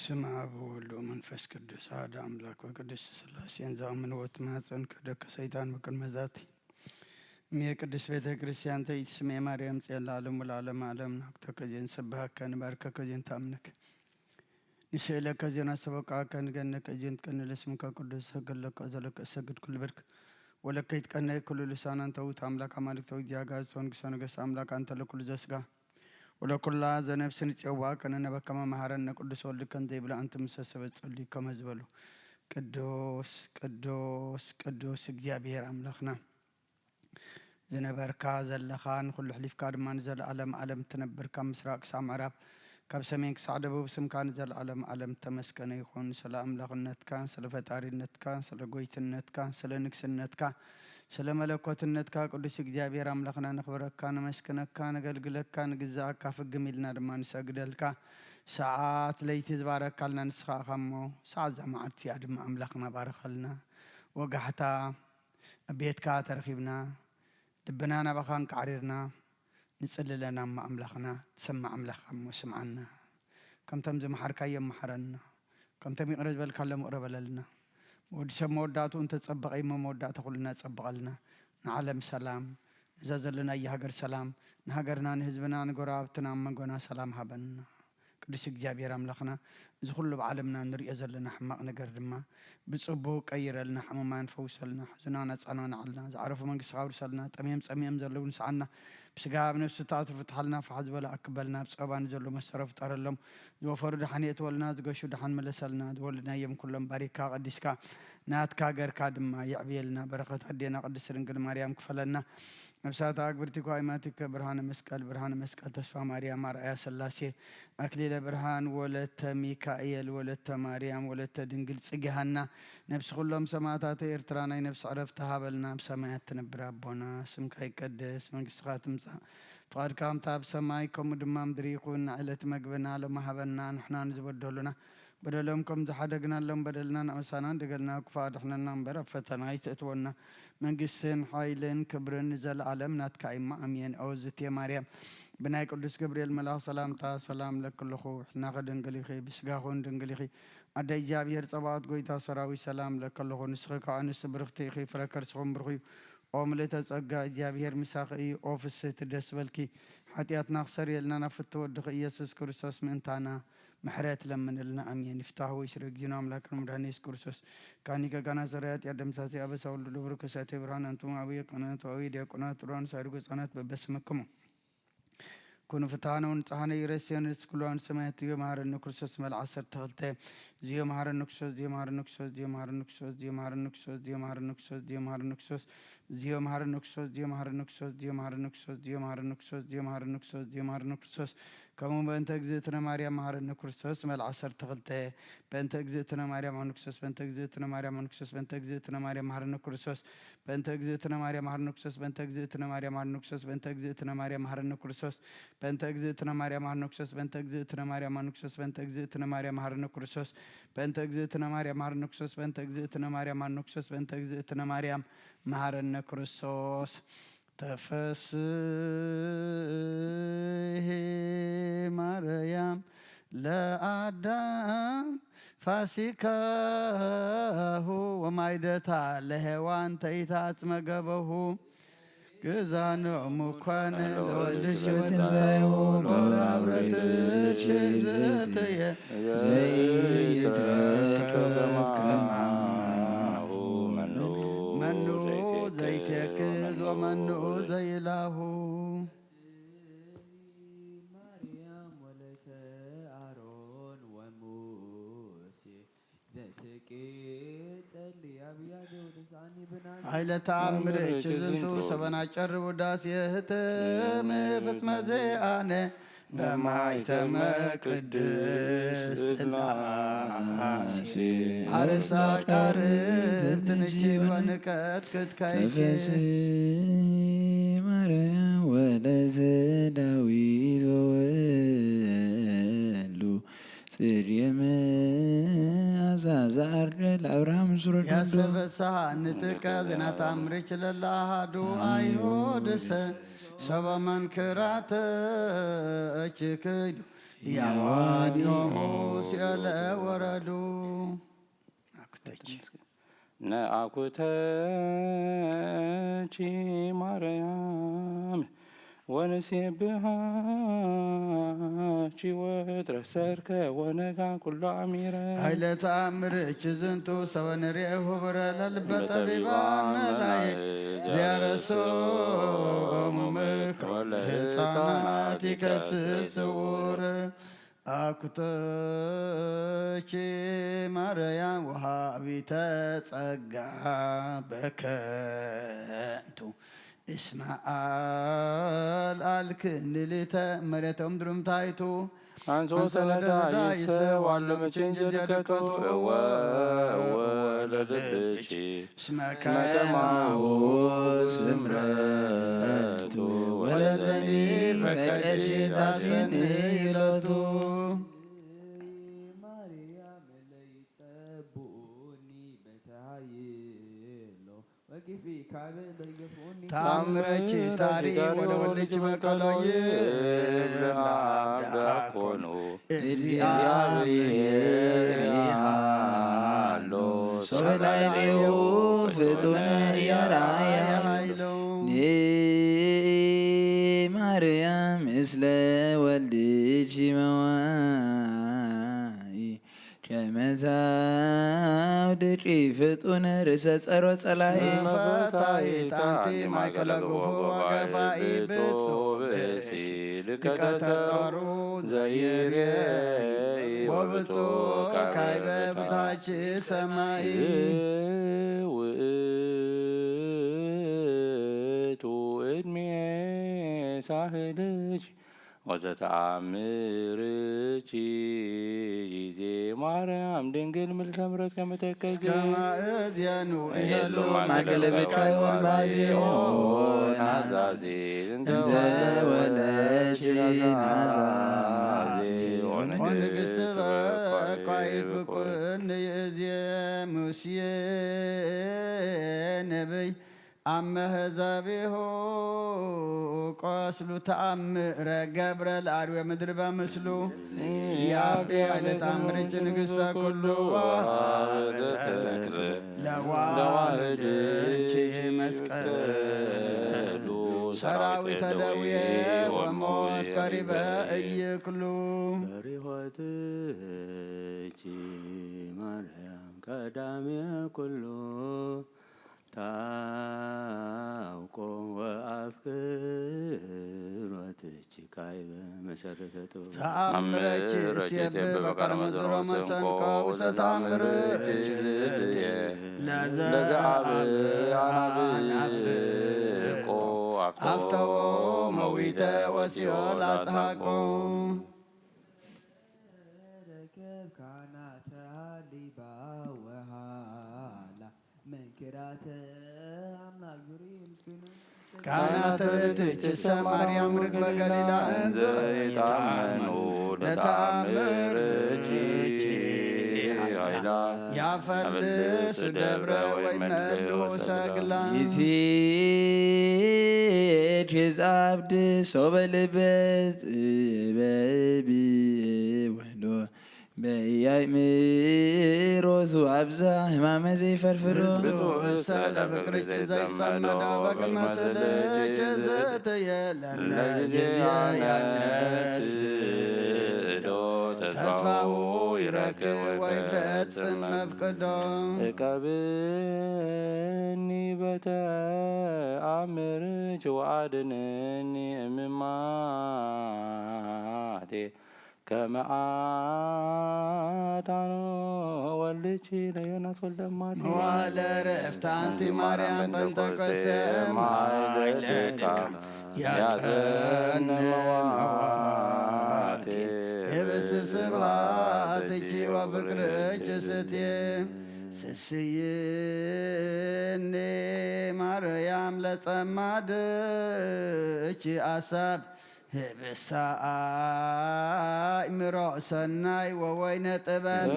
በስመ አብ ወወልድ ወመንፈስ ቅዱስ አሐዱ አምላክ ወቅዱስ ሥላሴ እንዘአምን ወትማፀን ከደከ ሰይጣን በቅድመ ዛቲ የቅዱስ ቤተ ክርስቲያን ተይት ስሜ ማርያም ጽላ ዓለም ወለዓለመ ዓለም ናቅተ ከዜን ሰብሐከ ንባርከ ከዜን ታምነክ ንስእለ ከዜን አሰበቃ ከንገነ ከዜን ከንለስም ከቅዱስ ህገለከ ዘለከ ሰግድ ኩል ብርክ ወለከ ይትቀነ ኩሉ ልሳን አንተ ውእቱ አምላክ አማልክት ወእግዚአብሔር ዘወንግሰ ነገሥት አምላክ አንተ ለኩሉ ዘሥጋ ወለኩላ ዘነፍስን ጽዋ ከነነበከማ መሐረነ ቅዱስ ወልድ ከንተ ይብላ አንተ ምሰሰበ ጸልይ ከመዝበሉ ቅዱስ ቅዱስ ቅዱስ እግዚአብሔር አምላክና ዘነበርካ ዘለኻን ሁሉ ሕሊፍካ ድማን ዘለዓለም ዓለም ትነብርካ ምስራቅ ሳምዕራብ ካብ ሰሜን ክሳዕ ደቡብ ስምካን ዘለዓለም ዓለም ተመስገነ ይኹን ስለ አምላክነትካ ስለ ፈጣሪነትካ ስለ ጎይትነትካ ስለ ንግስነትካ ስለ መለኮትነትካ ቅዱስ እግዚአብሔር አምላክና ነኽብረካ ነመስክነካ ነገልግለካ ንግዛእካ ፍግም ኢልና ድማ ንሰግደልካ ሰዓት ለይቲ ዝባረካልና ንስኻ ኸሞ ሰዓት ዘመዓልቲ እያ ድማ አምላክና ባረኸልና ወጋሕታ ቤትካ ተረኺብና ልብና ናባኻ ንቃዕሪርና نصلي ما أملاخنا تسمع أملاخ مسمعنا كم تم زمحرك يوم محرنا كم تم يقرب بالكلام قرب لنا ودسم مودات وأنت تصبغ أي مودات تقولنا تصبغ لنا نعلم سلام نزل لنا يهجر سلام نهجرنا نهزبنا نقرابتنا من قنا سلام هبنا قدس جابير أملاخنا زخلوا بعالمنا نري أزلنا حماق نقردما بصبوك أير لنا حمومان فوصلنا حزننا تصعنون علنا عرفوا من قصاور سلنا تميم زلون سعنا بسقاب نفس تعاطف فتحلنا فحزب ولا أقبلنا بسقابان زلوا مسرف طار لهم زوفر دحنيت ولنا زقشو دحن ملسلنا دولنا يوم كلهم باركا قدسكا ناتكا غيركا دما يعبيلنا بركة هدينا قدس رنقل مريم كفلنا نفسات أكبرتك وإيماتك برهان مسكال تسفى مريم رأي سلاسي أكليل برهان ولت ميكائيل ولت مريم ولت دنقل سجهنا نفس كلهم سماعات إرترانا نفس عرفتها بلنا بسماعات نبرابنا سمك يقدس من قصات فقد كام تاب سمايكم دمام دريقون علة مقبنا لما هبنا نحن نزبدلنا بدلهم كم زحدقنا لهم بدلنا نأسانا دقلنا كفاد احنا نمبر فتنا يتأتونا من قسن حايلين كبرن نزل عالم ناتكايما أمين أوزت يا مريم بناي قدس جبريل ملاك سلام تا سلام لك كل خو احنا غدن قليخي بسقاخون دنقليخي أدى جابير صباط قويتا سراوي سلام لك كل خو نسخك عنس برختيخي فركر سخون برخي أملت أزقا جابير مساقي أوفيس تدرس بالكي حتياتنا خسر يلنا نفت ودخ يسوس كريستوس من تانا محرات لمن لنا أمين افتحوا ويشرق جنام لكن مرانيس كريستوس كانيكا كان زريات يدم ساتي أبس أول دبرك ساتي برهان أنتم أبي قناة أوي دي قناة ران سيرقص قناة ببسمكم كونوا فتحنا ونتحنا يرسيان سكولان سمعت يوم هار النكسوس مال عصر تغلته يوم هار النكسوس يوم هار النكسوس يوم هار النكسوس يوم هار النكسوس يوم هار النكسوس يوم هار النكسوس يوم هار النكسوس يوم هار النكسوس يوم هار النكسوس يوم هار النكسوس يوم هار النكسوس يوم هار النكسوس كم بنت أجزتنا مريم هار النكسوس مال عصر تغلته بنت أجزتنا مريم هار النكسوس بنت أجزتنا مريم هار النكسوس بنت أجزتنا مريم هار النكسوس بنت أجزتنا مريم هار النكسوس بنت أجزتنا مريم هار النكسوس بنت أجزتنا مريم هار النكسوس بنت أجزتنا مريم هار النكسوس بنت أجزتنا مريم هار النكسوس بنت أجزتنا مريم هار النكسوس بنت أجزتنا مريم هار النكسوس بنت أجزتنا مريم هار النكسوس بنت أجزتنا مريم مهار النكسوس تفسه مريم لا آدم فاسكه ومايدتا لهوان تيتات مقبه كزان عمكان الولش وتنسيه بغرابرة الشيزتي زي يتركب معه منو زي تكز ومنو زي له مريم ولت أرون وموسى ذاتك تسلي أبيض ولساني بنات عيلة عمر اتشزنتو سبنا شر وداس يهتم فتما زي أنا لما يتم قدس الناسي عرسا قارت تنشي ونكات كت كايسي تفسي مريم ولد داويد وولو سريم أزازار الأبرام سورة يا سبسا نتكا زنات عمرك لله دو أيهودس سبا من كرات أشكيدو ሕያዋን ዮሙ ሲኦል ወረዱ። አኩተች ነአኩተቺ ማርያም ወንሴብሃቺ ወትረሰርከ ወነጋ ኩሎ አሚረ ኃይለ ተአምርች ዝንቱ ሰወንሬሁ ብረለ ልበ ጠቢባን መላእክት ዘያረሶሙ ምክረ ለሕፃናት ይከስት ስውር አኩተቺ ማርያም ወሃቢተ ጸጋ በከንቱ እስመ አልአልክንልተ መሬቶም ድሩም ታይቱ አንሶ ሰነዳ ይሰዋል ለመቼንጀልከቶ ወለልብቺ እስመ ከማሁ ስምረቱ ወለዘኒ ፈቀደች ታስኒ ይሎቱ ማርያም ለይጸብኡኒ በታይሎ ወቂፊ ካበ በየፉኒ ታምረች ታሪ ወደ ወልጅ በቀሎይ ለአዳኮኑ እግዚአብሔር ያሎ ሶበላይሌሁ ፍጡነ ያራያ ማርያም ምስለ ወልድች መዋይ ሸመታው ድጪ ፍጡነ ርእሰ ጸሮ ጸላይ ፈታይት አንቲ ማእከለ ጎፎ ወገፋኢ ብእሲ ልቀተጠሩ ዘይሬይ ወብቶ ካይበ ብታች ሰማይ ውእቱ እድሜ ሳህልች ወዘተአምርቺ ጊዜ ማርያም ድንግል ምልዕተ ምሕረት ከመ ተከዜ ከማእድየኑ ሄሎ ማእከለ ብካይ ወንባዜ ናዛዜ እንተ ወለድሽ ናዛዜ ወንግሥት በኳይ ብኩን ይእዜ ሙሴ ነቢይ አመህዛቤሆ ቆስሉ ተአምረ ገብረ ለአርዌ ምድር በምስሉ ያቤ ኃይለ ተአምርች ንግሥተ ኩሉ ተክለ ለዋህድች መስቀሉ ሰራዊተ ደዌ ወሞት ቀሪበ እይክሉ በሪሆትቺ ማርያም ቀዳሜ ኩሉ ታውቆ ወአፍቅሮትች ካይበ መሰረተቶ ተአምረች እሴብ በቀረ መዝሮ መሰንቆ ውስተ ተአምርች ለዘአብ አናፍቆ አፍተዎ መዊተ ወሲኦል አጽሐቆ ረከብ ካህናተ ሊባ ወሃላ መንክራተ አምላክ ዙሪ ምስኪኑ ካህናተ ርትዕች ማርያም ርግበ ገሊላ እንዘ ዘይታመኑ ለተአምርቺ ኃይላ ያፈልስ ደብረ ወይመልኡ ሰግላ ይትሄድ የጻብድ ሶበ ልበት በቢ ወዶ በያይምሮቱ አብዛ ህማመ ዘይፈርፍሮ ሰለ ፍቅርች ዘይጸመዶ በቅድመ ስልች ዘትየለለ ጊዜ ያነስዶ ተስፋው ይረክብ ወይፈጽም መፍቅዶ እቀብኒ በተአምርች ወአድነኒ እምማቴ ከመ አታኖ ወልድቺ ለዮናስ ወልደ እማቴ ወለረፍት አንቲ ማርያም ጴንጠቆስቴ ማይለድካ ያጸንመዋቴ ህብስት ስብሃትቺ ወፍቅርች ስቴ ስስይኔ ማርያም ለጸማድቺ አሳብ ህብሳ አእምሮ ሰናይ ወወይነ ጥበብ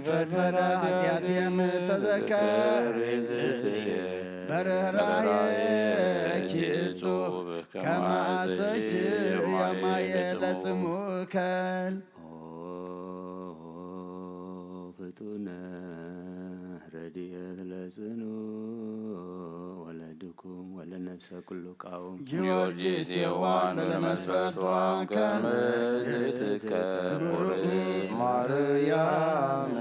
ፈድፈደ ኃጢአት የምተዘከር በርህራሄች እጹብ ከማሰች ያማየ ለጽሙከል ፍጡነ ረድኤት ለጽኑ ወለድኩም ወለነፍሰ ኩሉ ቃውም ጊዮርጊስ የዋን ለመስፈርቷን ከመልእትከ ማርያም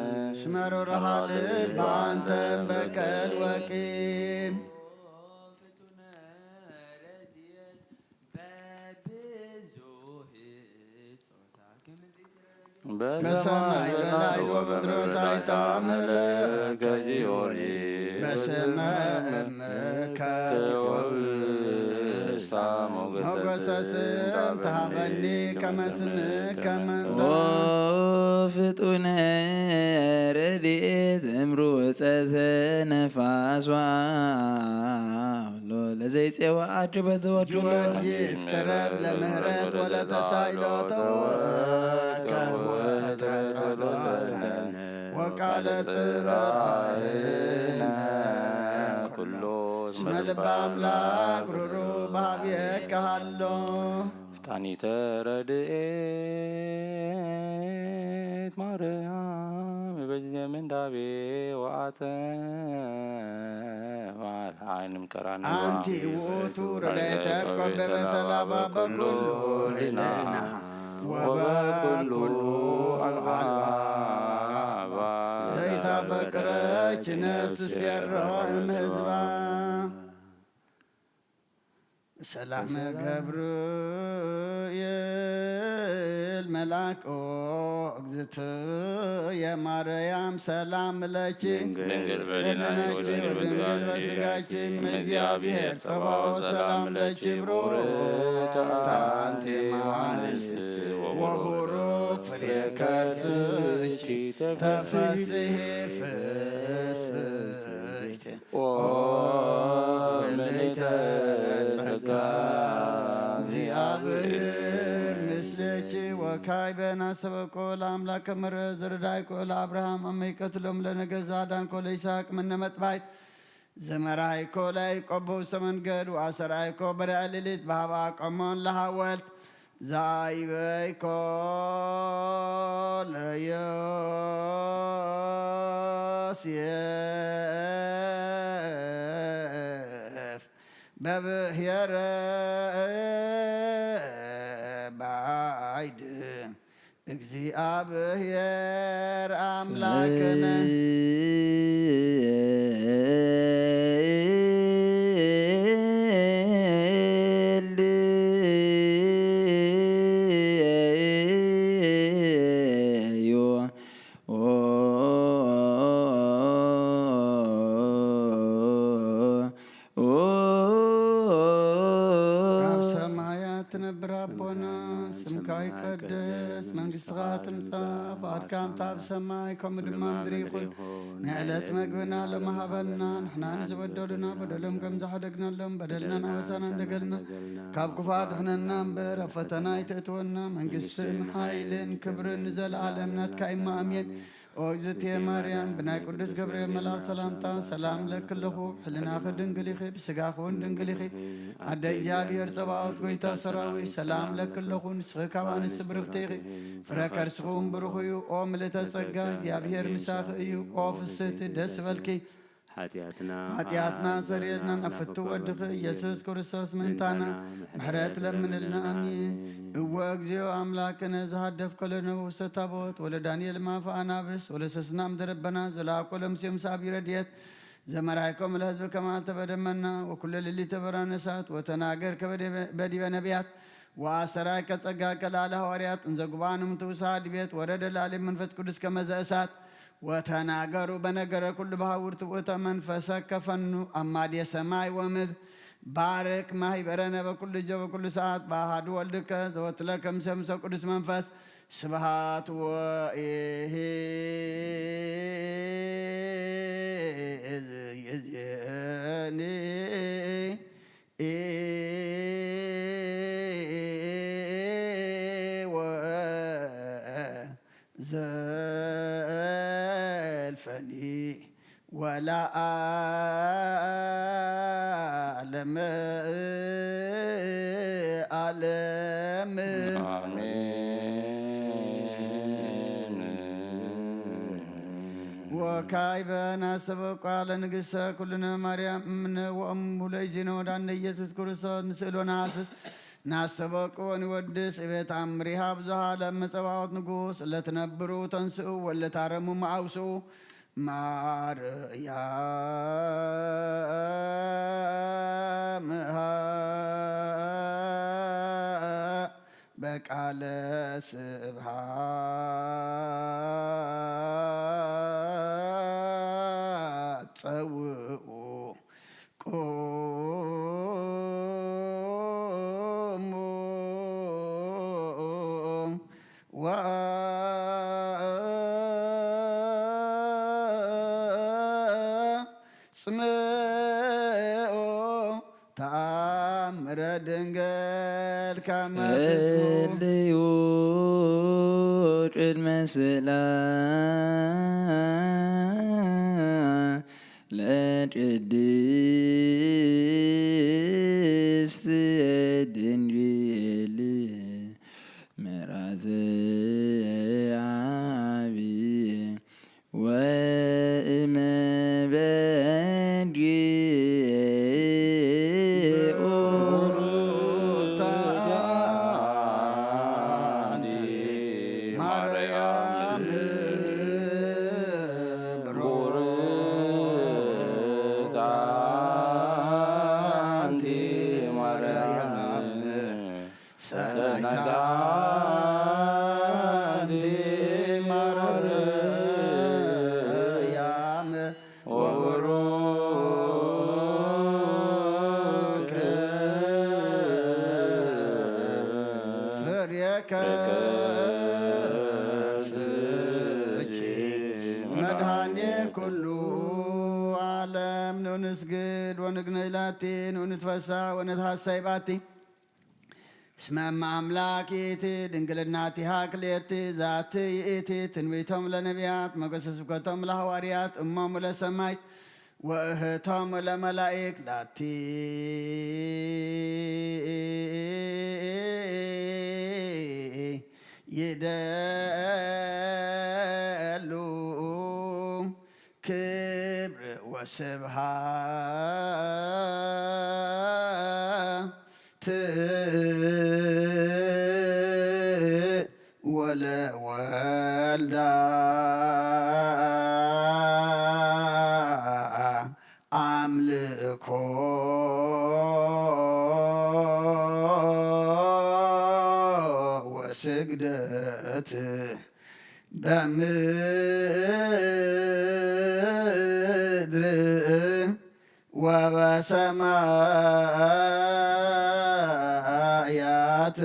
ስመሮርሃል በአንተም በቀል ወቂም ፍጡነ ረድኤት በብዙ ጾታ በሰማይ በላይ ወምድር ታሕተ አምላከ ጊዮርጊስ በስመ እምከ ሞገሰ ስም ተሃበኒ ከመ ስምከ ፍጡነ ረድኤት እምሩፀተ ነፋስ ለዘይፄዋ አድበ ዘወዱ ጊዮርጊስ ቅረብ ለምህረት ወለተሳይሎ ተወከፍ ወትረጸጸተነ ወቃለ ጽባህነ ኩሎ እስመ ልበ አምላክ ሩሩ በኀቤከ ሀሎ ፍጣኒተ ረድኤት ማርያም በጊዜ ምንዳቤ ወአተ አይንም ቀራን አንቲ ውእቱ ረድኤተ ቆበበ ተላባ በኩሉ ህሊና ወበኩሉ አልባባ ዘይታፈቅረች ነፍስ ሲያራ እምህዝባ ሰላም ገብርኤል መልአክ እግዝእትየ ማርያም ሰላም ለኪ ድንግል በድናች ድንግል በሥጋኪ እግዚአብሔር ጸባኦት ሰላም ለኪ ብሩክት አንቲ እምአንስት ወቡሩክ ፍሬ ከርሥኪ ተፈሥሒ ፍሥሕት ኦ ምልዕተ ጸጋ እግዚአብሔር ምስሌኪ ወካዕበ ናሰበኮ ለአምላከ ምሕረት ዘረዳእኮ ለአብርሃም አመ ይቀትሎም ለነገዛ አዳንኮ ለይስሐቅ እምነ መጥባዕት ዘመራእኮ ለያዕቆብ በውስተ መንገድ ወአሰርዐይኮ በራእየ ሌሊት በኀበ አቆሞን ለሐወልት ዘአይበይኮ ለዮሴፍ በብሔረ ባዕድ እግዚአብሔር አምላክነ ስምከ ይትቀደስ መንግሥትከ ትምጻእ ፈቃድከ በከመ በሰማይ ከመ በምድር ይኩን ንዕለት ምግብና ለመሃበልና ንሕና ንዝበደሉና በደሎም ከም ዝሓደግናሎም በደልናን አበሳና እንደገልና ካብ ክፉ አድኅነና እምበር ኣብ ፈተና ይተእትወና መንግሥትን ሓይልን ክብርን ንዘለዓለም ናትካ ኢማ አሜን። ኦ እግዝእትየ ማርያም ብናይ ቅዱስ ገብርኤል መልአክ ሰላምታ ሰላም ለክለኹ ሕሊናኺ ድንግል ኢኺ ብስጋኺ እውን ድንግል ኢኺ አደ እግዚአብሔር ጸባኦት ጐይታ ሰራዊት ሰላም ለክለኹ ንስኺ ካብ አንስቲ ብርክቲ ኢኺ ፍረ ከርስኺ እውን ብሩኽ እዩ። ኦ ምልዕተ ጸጋ እግዚአብሔር ምሳኺ እዩ። ኦ ፍስሕቲ ደስ በልኪ ኃጢአትና ሰሪየልና ናፍቱ ወድኺ ኢየሱስ ክርስቶስ ምንታና ምሕረት ለምንልና አሜን። እወ እግዚኦ አምላክነ ዘሃደፍከ ለነ ውስተ ታቦት ወለዳንኤል ማፈ አናብስት ወለሰስናም ደረበና ዘላቆ ለሙሴም ሳቢ ረድኤት ዘመራእኮሙ ለሕዝብ ከመ አንተ በደመና ወኩለ ሌሊተ በርሃነ እሳት ወተናገርከ በዲበ ነቢያት ወአሰራይከ ጸጋከ ላዕለ ሐዋርያት እንዘ ጉባኤነ እምትውሳድ ቤት ወረደ ላዕሌም መንፈስ ቅዱስ ከመ ዘእሳት ወተናገሩ በነገረ ኩሉ በሐውርት ውእተ መንፈሰከ ፈኑ አማድየ ሰማይ ወምድር ባርክ ማኅበረነ በኩሉ ጊዜ በኩሉ ሰዓት በአሐዱ ወልድከ ዘወትለከ እምሰምሰ ቅዱስ መንፈስ ስብሐት ወይእዜኒ ዘልፈኒ ወለዓለመ ዓለም አሜን። ወካዕበ ናስተበቁ ለንግሥተ ኩልነ ማርያም እምነ ወእሙ ለእግዚእነ ወዳነ ኢየሱስ ክርስቶስ ንስእሎ ናስስ ናስተበቁ ወንወድስ እቤት አምሪሃ ብዙሃ ለመጸባዖት ንጉሥ ለትነብሩ ተንስኡ ወለታረሙ ማአውስኡ ማርያም በቃለ ስብሐት ጸውዑ ቁሙ ወአጽምዑ ተአምረ ድንግል ከመ ትስሙ ጸልዩ ቅድመ ስእላ ለቅድስት ድንግል ምራተ አብ ወእመ በድኦ ማርያም ብሩክት አንቲ ማርያም ሰናይተ አንቲ ማርያም ወቡሩክ ፍሬ ከርስኪ መድኃኔ ኩሉ ዓለም ንስግድ ወንግነይ ላቲ ንትፈሳ ወነትሐሰይ ባቲ እስመ አምላክ ይእቲ ድንግልናቲሃ ክልኤቲ ዛቲ ይእቲ ትንቢቶም ለነቢያት ሞገሰ ስብከቶም ለሐዋርያት እሞሙ ለሰማዕት ወእህቶም ለመላእክት ላቲ ይደሉ ክብር ወስብሐት ወለወልዳ አምልኮ ወስግደት በምድር ወበሰማያት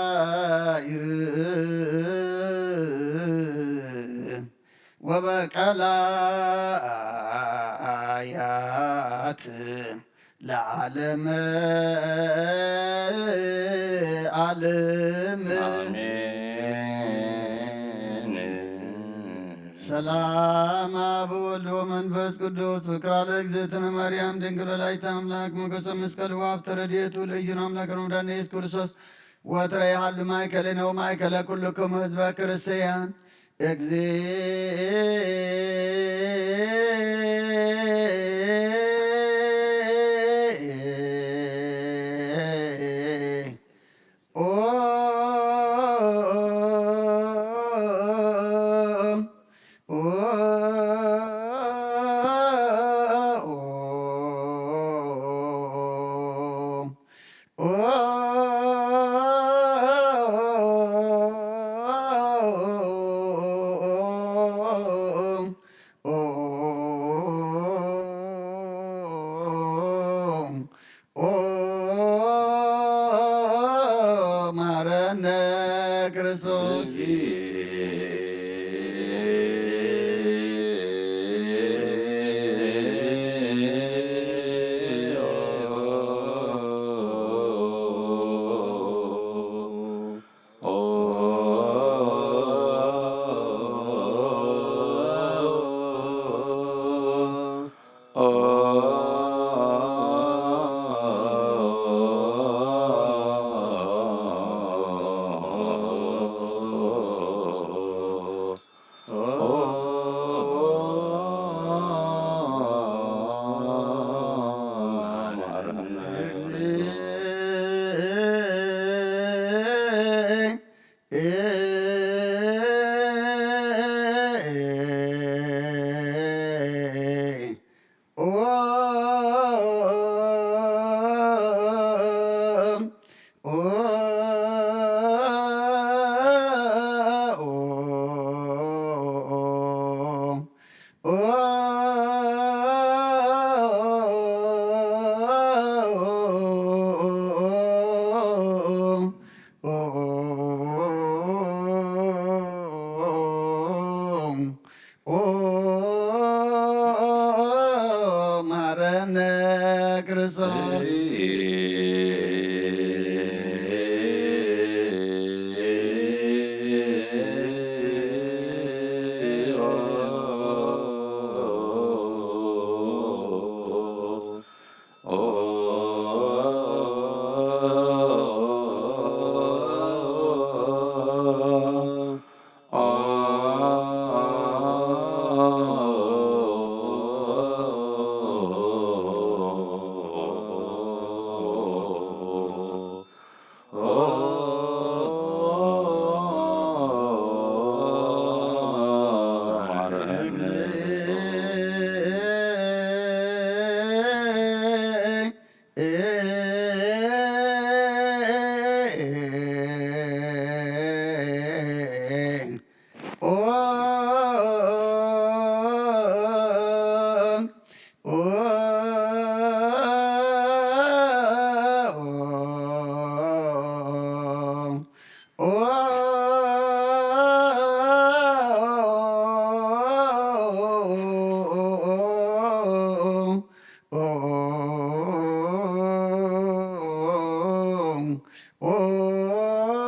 በባዕር ወበቀላያት ለዓለመ ዓለም ሰላም አብ ወወልድ ወመንፈስ ቅዱስ ፍቅር ለእግዝእትነ ማርያም ድንግል ወላዲተ አምላክ ሞገሰ መስቀል ወሀብተ ረድኤቱ ለእግዚእነ አምላክነ ወመድኃኒነ ኢየሱስ ክርስቶስ ወትረ ይሃሉ ማእከሌነ ወማእከለ ኩልክሙ ሕዝበ ክርስቲያን ማረነ ክርስቶስ ማረነ ክርስቶስ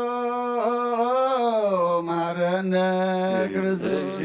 ማረነ ክርስቶስ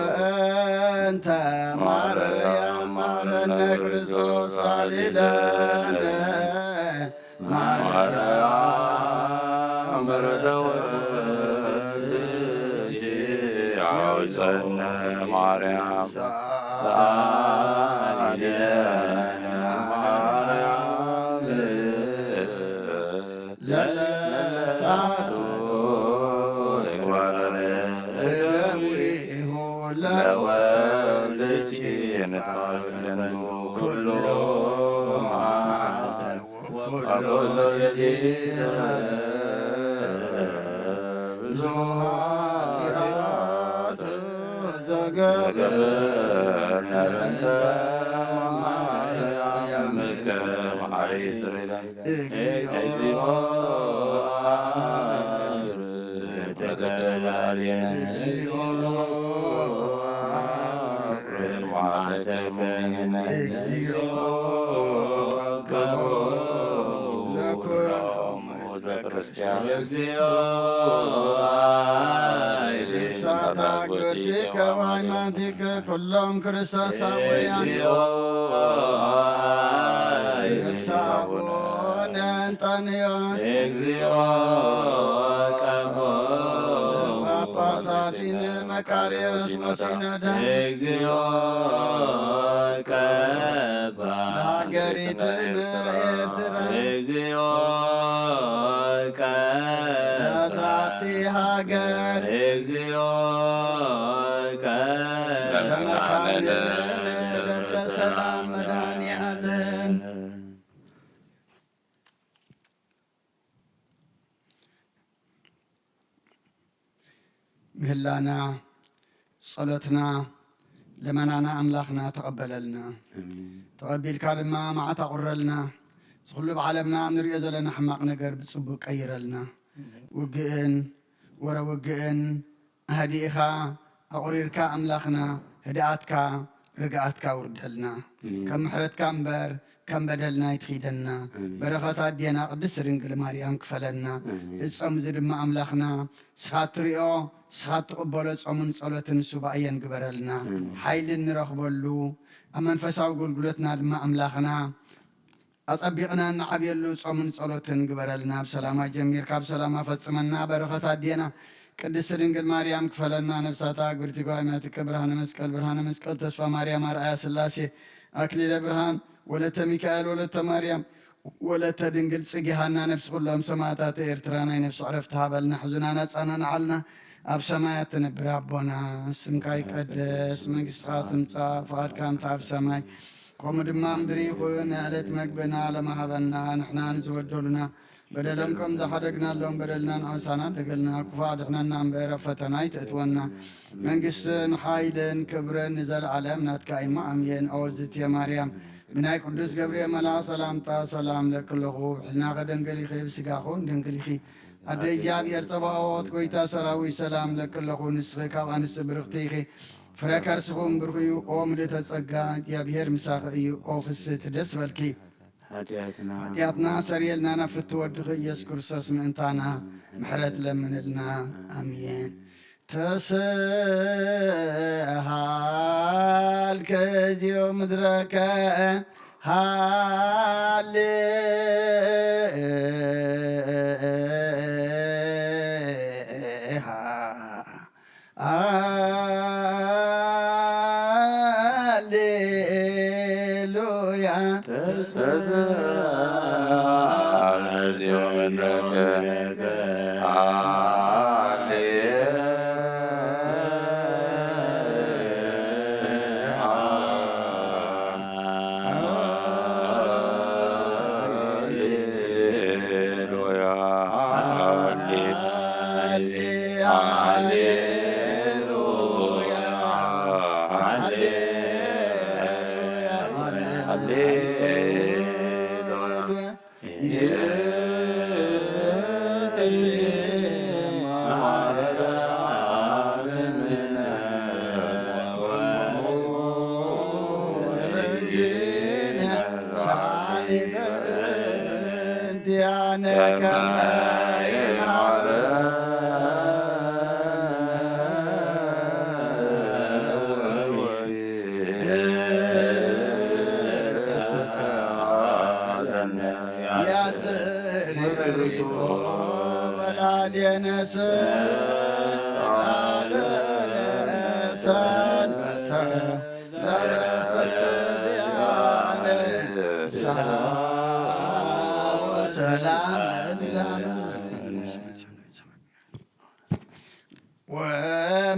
በእንተ ማርያም ማረነ ክርስቶስ አሊለነ ማርያም ጸነ ማርያም ሳሊለነ ማርያም ለለሳቱ ለወልድኪ ኩሎ ኩሎ የጌታ ብዙ ኃጢአት ዘገበርነንተ ማርያም ከመዓሪት እግዚኦ ተገላልየነ ሳታጎቲከ ዋይማቲከ ኩሎም ክርስቶሳውያን ነብሳቡነ አንጣንዮስ ጳጳሳቲነ መቃርዮስ መሲነዳ ለሀገሪትነ ኤርትራ ሀገር እግዚኦ ለመካነ ደብረ ሰላም መድኃኔዓለም ምህላና ጸሎትና ለመናና ኣምላኽና ተቐበለልና ተቐቢልካ ድማ መዓት ኣቑረልና ዝኩሉ ብዓለምና ንሪኦ ዘለና ሕማቕ ነገር ብፅቡቅ ቀይረልና ውግእን ወረውግእን ኣህዲእኻ ኣቑሪርካ ኣምላኽና ህድኣትካ ርግኣትካ ውርደልና ከም ምሕረትካ እምበር ከም በደልና ይትኺደና በረኸት ኣዴና ቅድስት ድንግል ማርያም ክፈለና እፀሙ እዚ ድማ ኣምላኽና ስኻ ትሪኦ ስኻ ትቕበሎ ፆሙን ጸሎትን ሱባእየን ግበረልና ሓይሊ ንረኽበሉ ኣብ መንፈሳዊ ኣገልግሎትና ድማ ኣምላኽና ኣጸቢቕና ንዓብየሉ ፆሙን ጸሎትን ግበረልና ብሰላማ ጀሚርካ ብሰላማ ፈጽመና በረኸት ኣዴና ቅድስት ድንግል ማርያም ክፈለና ነብሳታ ግብርቲ ጓይማትከ ብርሃነ መስቀል ተስፋ ማርያም ኣርአያ ስላሴ ኣክሊለ ብርሃን ወለተ ሚካኤል ወለተ ማርያም ወለተ ድንግል ጽጌሃና ነፍሲ ኩሎም ሰማዕታት ኤርትራ ናይ ነፍሲ ዕረፍቲ ሃበልና ሕዙናና ጻናና ዓልና ኣብ ሰማያት ትነብር ኣቦና ስምካ ይቀደስ መንግስትኻ ትምጻእ ፍቓድካ እንተ ኣብ ሰማይ ከምኡ ድማ ምድሪ ይኹን ንዕለት መግብና ለማሃበና ንሕና ንዝበደሉና በደለም ከም ዝሓደግናሎም በደልና ንኣውሳና ደገልና ክፉ ኣድሕነና እምበረ ፈተና ይትእትወና መንግስትን ሓይልን ክብርን ንዘለዓለም ናትካ ኢማ ኣምየን ኣወዝትየ ማርያም ብናይ ቅዱስ ገብርኤል መልኣክ ሰላምታ ሰላም ለክለኹ ሕልና ከደንገሊኺ ብስጋኹን ደንገሊኺ ኣደ እግዚኣብሔር ፀባኦት ጎይታ ሰራዊት ሰላም ለክለኹ ንስኺ ካብ ኣንስቲ ብርኽቲ ኢኺ ፍረ ከርስኹም ብርኽ እዩ ኦ ምልዕተ ጸጋ እግዚኣብሔር ምሳኺ እዩ ኦ ፍስሕቲ ደስ በልኪ ኃጢአትና ሰሪየልና ናፍቲ ወድኺ ኢየሱስ ክርስቶስ ምእንታና ምሕረት ለምንልና ኣሜን ተስሃል ከዚዮ ምድረከ ሃሌ ሃሌሉያ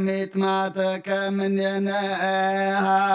ومتماتك من ينهال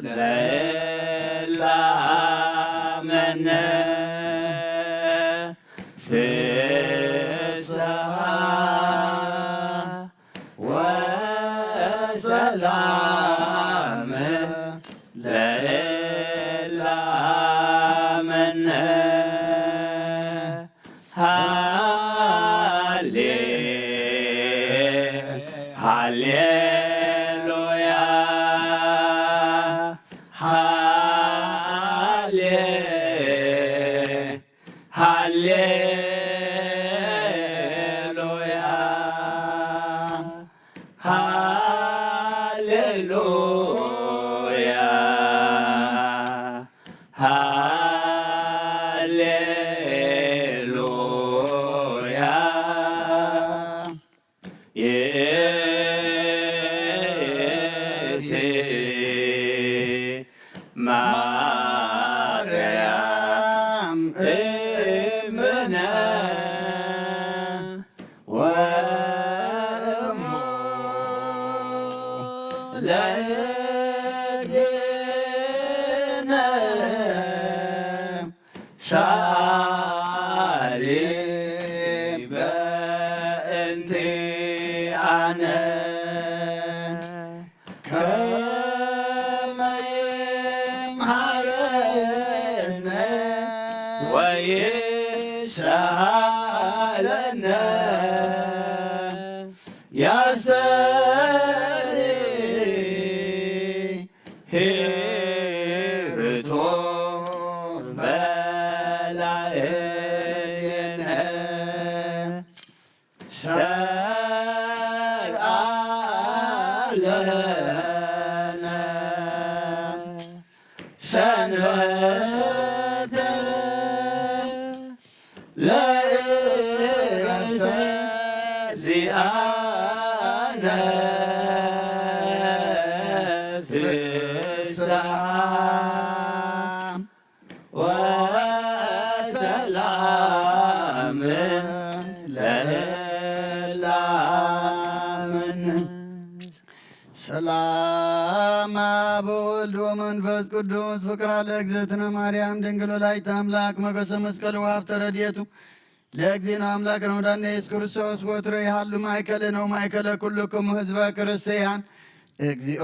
ለላ ሃለነ ፍስሐ ወሰላም ለእለ አመነ ሃሌሉያ ሃሌሉያ ሃሌሉያ ሃሌሉያ ይእቲ ማርያም እምነ ወእሙ ለእግዚእነ ሳሊ በእንቲአነ ከመ ይምሃረነ ወይሳለነ ያስተርኅቶ በላዕሌነ ሰርዓ ለነ ሰንበተ ለዕረፍተ ዚአነ ፍስሐ ወሰላም ለእለ አመነ ሰላም አብ ወወልድ ወመንፈስ ቅዱስ ፍቅር ለእግዝእትነ ማርያም ድንግል ወላዲተ አምላክ ሞገሰ መስቀል ወሀብተ ረድኤቱ ለእግዚእነ አምላክ ነው ዳነ ኢየሱስ ክርስቶስ ወትረ ይሃሉ ማእከለ ነው ማእከለ ኩልክሙ ህዝበ ክርስቲያን እግዚኦ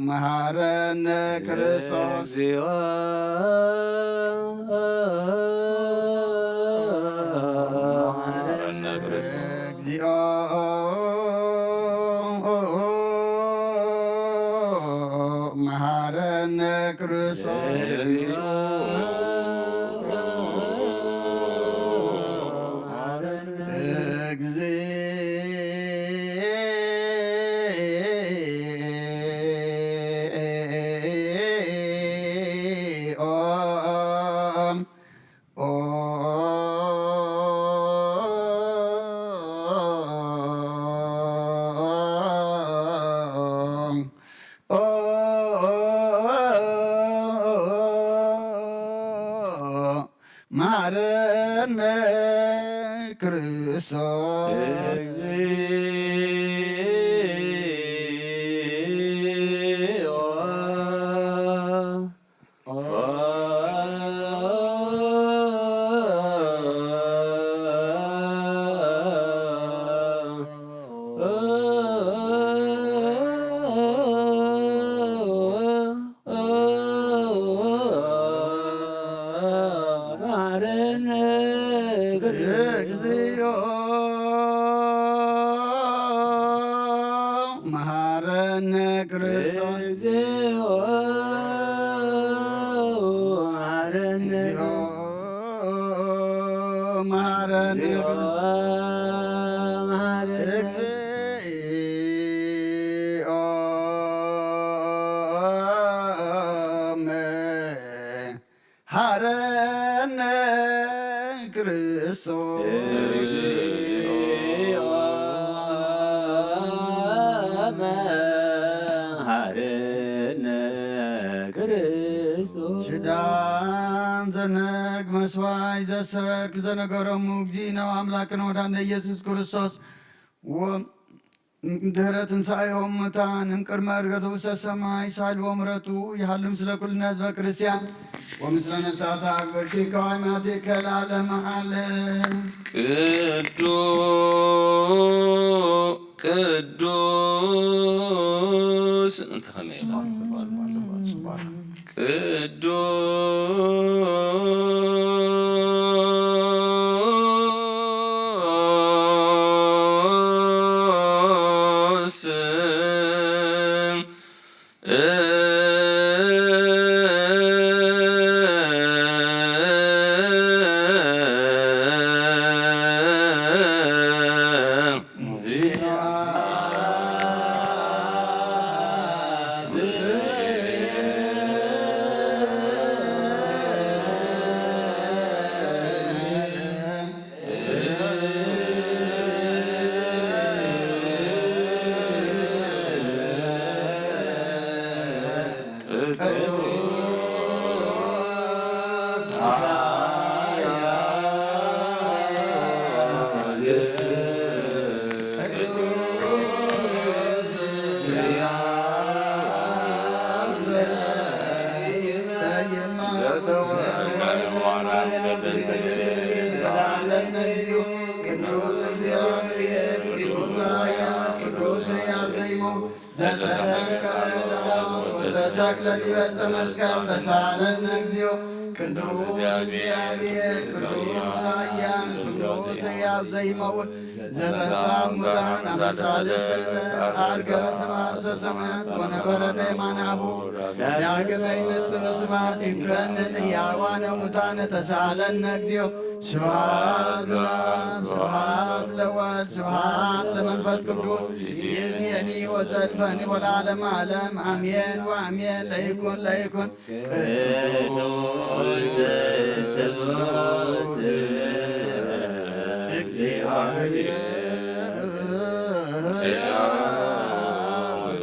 መሐረነ ክርስቶስ እግዚኦ እግዚኦ መሐረነ ክርስቶስ መሐረነ ክርስቶስ እግዚኦ መሐረነ ክርስቶስ መሐረነ እግዚኦ መሐረነ ክርስቶስ ሽዳን ዘነግ መስዋይ ዘሰርክ ዘነገረሙ እግዚእነ አምላክነ ወዳነ ኢየሱስ ክርስቶስ ድህረ ትንሣኤሆሙ ሙታን እምቅድመ ዕርገቱ ውስተ ሰማይ ሳልዎ ምሕረቱ ይሃልም ስለ ኩልነ ህዝበ ክርስቲያን ወምስለ ነፍሳት አክብርቲከ ወሃይማኖቲከ ለዓለመ ዓለም። ቅዱስ ተሰቅለት ይበጽ መስቀል ተሳለነ እግዚኦ ቅዱስ እግዚአብሔር ቅዱስ ኃያል ቅዱስ ሕያው ዘይመውት ዘተንሥአ እሙታን አመሳልስት ዐርገ በስብሐት ዘሰማያት ወነበረ በየማነ አቡዕ ዳግመ ይመጽእ በስብሐት ይኰንን ሕያዋነ ሙታነ ተሳለነ እግዚኦ ስብሐት ለአብ ስብሐት ለወልድ ስብሐት ለመንፈስ ቅዱስ ይእዜኒ ወዘልፈኒ ወለዓለመ ዓለም አሜን ወአሜን። ለይኩን ለይኩን ቅዱስ ስሉስ እግዚአብሔር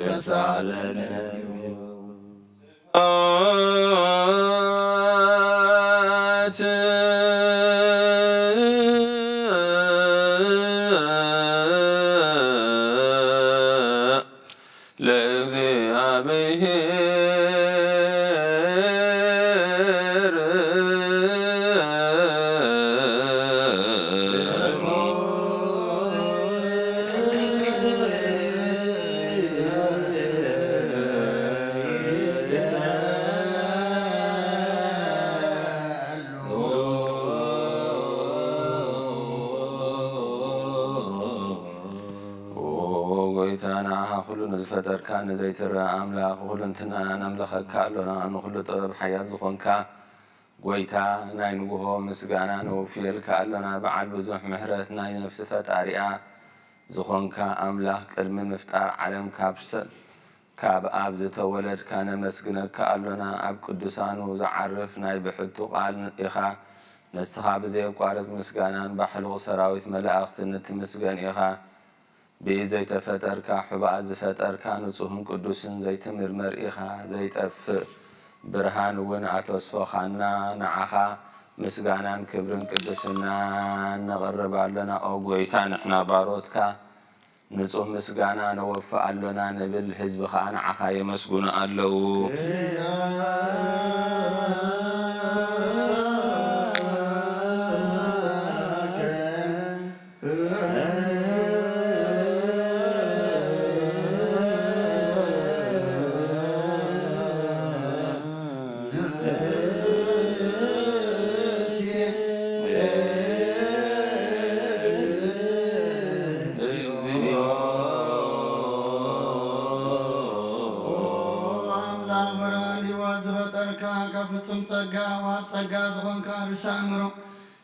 ተሳለነ ጎይታና ኩሉ ንዝፈጠርካ ንዘይትረአ ኣምላኽ ኩልንትና ነምልኸካ ኣሎና ንኩሉ ጥበብ ሓያል ዝኾንካ ጎይታ ናይ ንጉሆ ምስጋና ነውፍየልካ ኣሎና። በዓል ብዙሕ ምሕረት ናይ ነፍሲ ፈጣሪኣ ዝኾንካ ኣምላኽ ቅድሚ ምፍጣር ዓለም ካብ ኣብ ዝተወለድካ ነመስግነካ ኣሎና። ኣብ ቅዱሳኑ ዝዓርፍ ናይ ብሕቱ ቃል ኢኻ ንስኻ ብዘየቋርፅ ምስጋናን ባሕልቕ ሰራዊት መላእኽቲ ንትምስገን ኢኻ። ብዘይተፈጠርካ ሕባእ ዝፈጠርካ ንጹህን ቅዱስን ዘይትምርመር ኢኻ። ዘይጠፍእ ብርሃን እውን ኣተስፈኻና ንዓኻ ምስጋናን ክብርን ቅድስና ነቕርብ ኣሎና። ኦ ጎይታ ንሕና ባሮትካ ንጹህ ምስጋና ነወፍእ ኣሎና ንብል ህዝቢ ኸዓ ንዓኻ የመስጉኑ ኣለዉ። ፍጹም ጸጋ ዋብ ጸጋ ዝኾንካ ርሳ እምሮ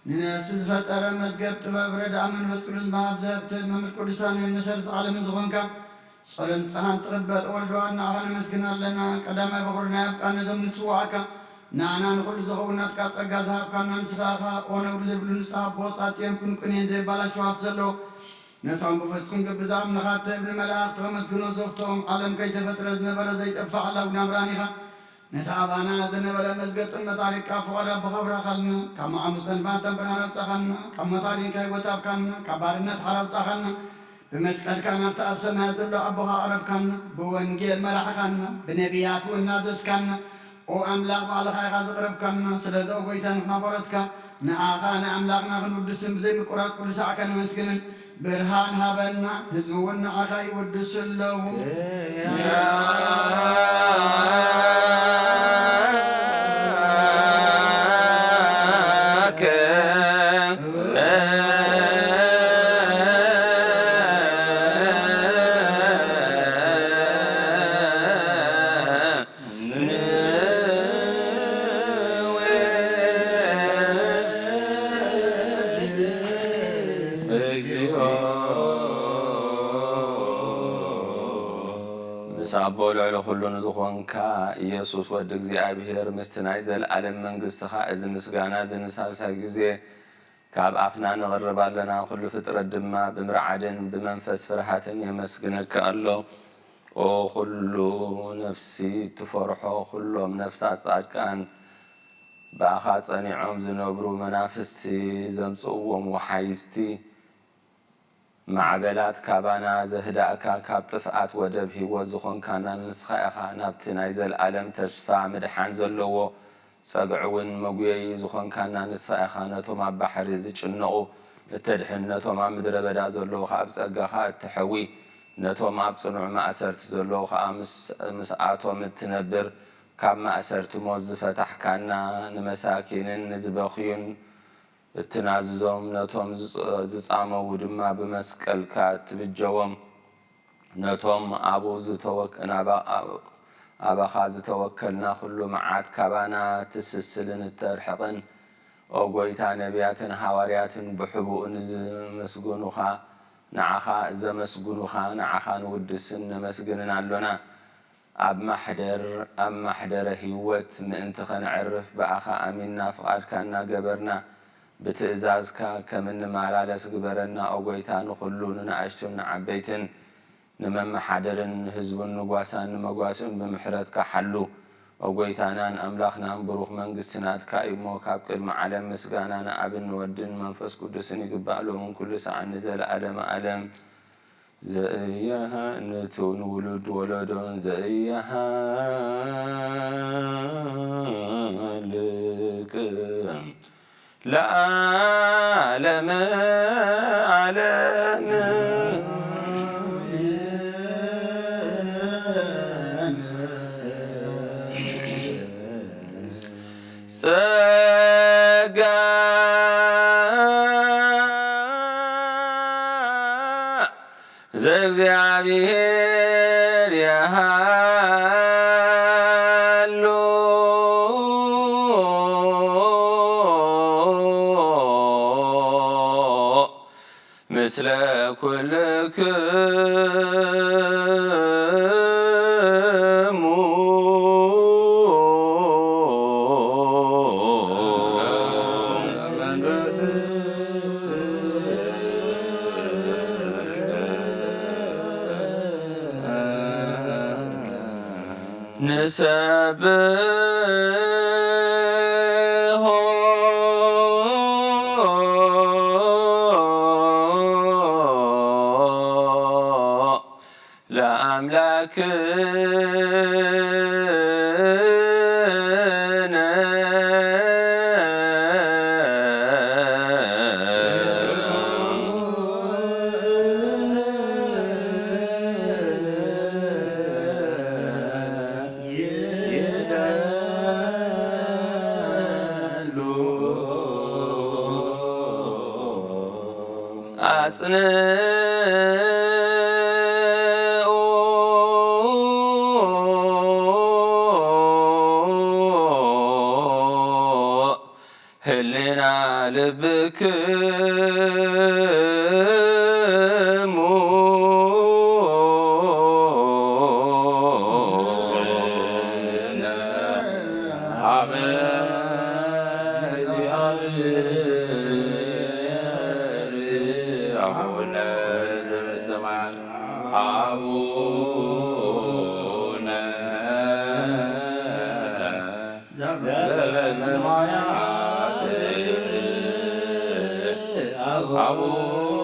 ንነፍሲ ዝፈጠረ መዝገብ ጥበብ ረዳእ መንፈስ ቅዱስ ማብዘብቲ መምህር ቅዱሳን መሰረት ዓለም ዝኾንካ ጸሎን ጸሓን ትቕበል ወልድዋድ ንዓኻ ነመስግን ኣለና። ቀዳማይ በኩርና ያብቃነ ዞም ንጽዋዕካ ንዓና ንኹሉ ዝኸውናትካ ጸጋ ዝሃብካና ንስኻኻ ኦነብሩ ዘይብሉ ንጹሕ ኣቦ ጻጽየን ኩንቁኔን ዘይባላሸዋት ዘለዎ ነቶም ብፍጹም ግብዛብ ንኻተ እብኒ መላእኽቲ ከመስግኖ ዘፍቶም ዓለም ከይተፈጥረ ዝነበረ ዘይጠፋዕ ኣላው ናብራን ኢኻ ነታ ኣባና ዝነበረ መዝገጥን መታሪክካ ፍቐዳ ብኸብራኻልና ካብ መዓሙ ሰንፋን ተንብርሃን ኣውፃኻልና ካብ መታሪን ካይወታብካልና ካብ ባርነት ሓር ኣውፃኻልና بمسأل كان تأبسنا دلو أبوها عرب كان بوانجيل مرح كان بنبيات والنازس كان وأملاق بالخير غزقرب كان سلذو قويتان نبرت كان نعاقان أملاقنا بنودسم زي مقرات كل ساعة كان مسكنن برهان هابنا هزمونا عخاي ودس اللهم سابول على كلون زخونكا يسوع ود እግዚአብሔር مستناي زلዓለም መንግሥትኻ እዚ ምስጋና ዝንሳሳ ጊዜ ካብ ኣፍና ንቕርባለና ኩሉ ፍጥረት ድማ ብምርዓድን ብመንፈስ ፍርሃትን የመስግነካ ኣሎ ኦ ኩሉ ነፍሲ ትፈርሖ ኩሎም ነፍሳት ጻድቃን ባኻ ጸኒዖም ዝነብሩ መናፍስቲ ዘምጽእዎም ወሓይስቲ معبلات كابانا زهداءكا كاب طفعات ودب هيوت زخونكانا نسخائخا نابت نايزل عالم تسفع مدحان زلوو ساقعون مقويي زخونكانا نسخائخا نتوما بحري زيچنقو التدحن نتوما مدربدا زلوو خاب ساقاخا التحوي نتوما بصنع ما أسرت زلوو خا مسعاتو متنبر كاب ما أسرت موزفة تحكانا نمساكين نزبخيون التناززهم نتوم زعامو ودما بمسكل كات بالجوم نتوم أبو زتوك أبا خاز توكلنا كله معات كبانا تسلسلن الترحقن أو قويتا نبياتن حواريات بحبو نز مسجونوخا نعخا زمسجونوخا نعخا نودسن مسجننا لنا أب محدر هيوت من تخن عرف بأخا أميننا فقاد كنا جبرنا بتأزازك كمن معلالس جبرنا أو قيتان خلون نعشتن عبيتن نمم حدرن هزبن نقاسان مقاسن بمحرتك حلو أو قيتانان أملاخنا بروخ من قسنات كايمو كابكر معلم مسقانانا أبن ودن منفس قدسن يقبالو من كل ساعة نزل ألم زئيها نتون ولدون زئيها لكم لا عالم عالم سجا زغزي عبير يا مثل كل هلنا لبك أبونا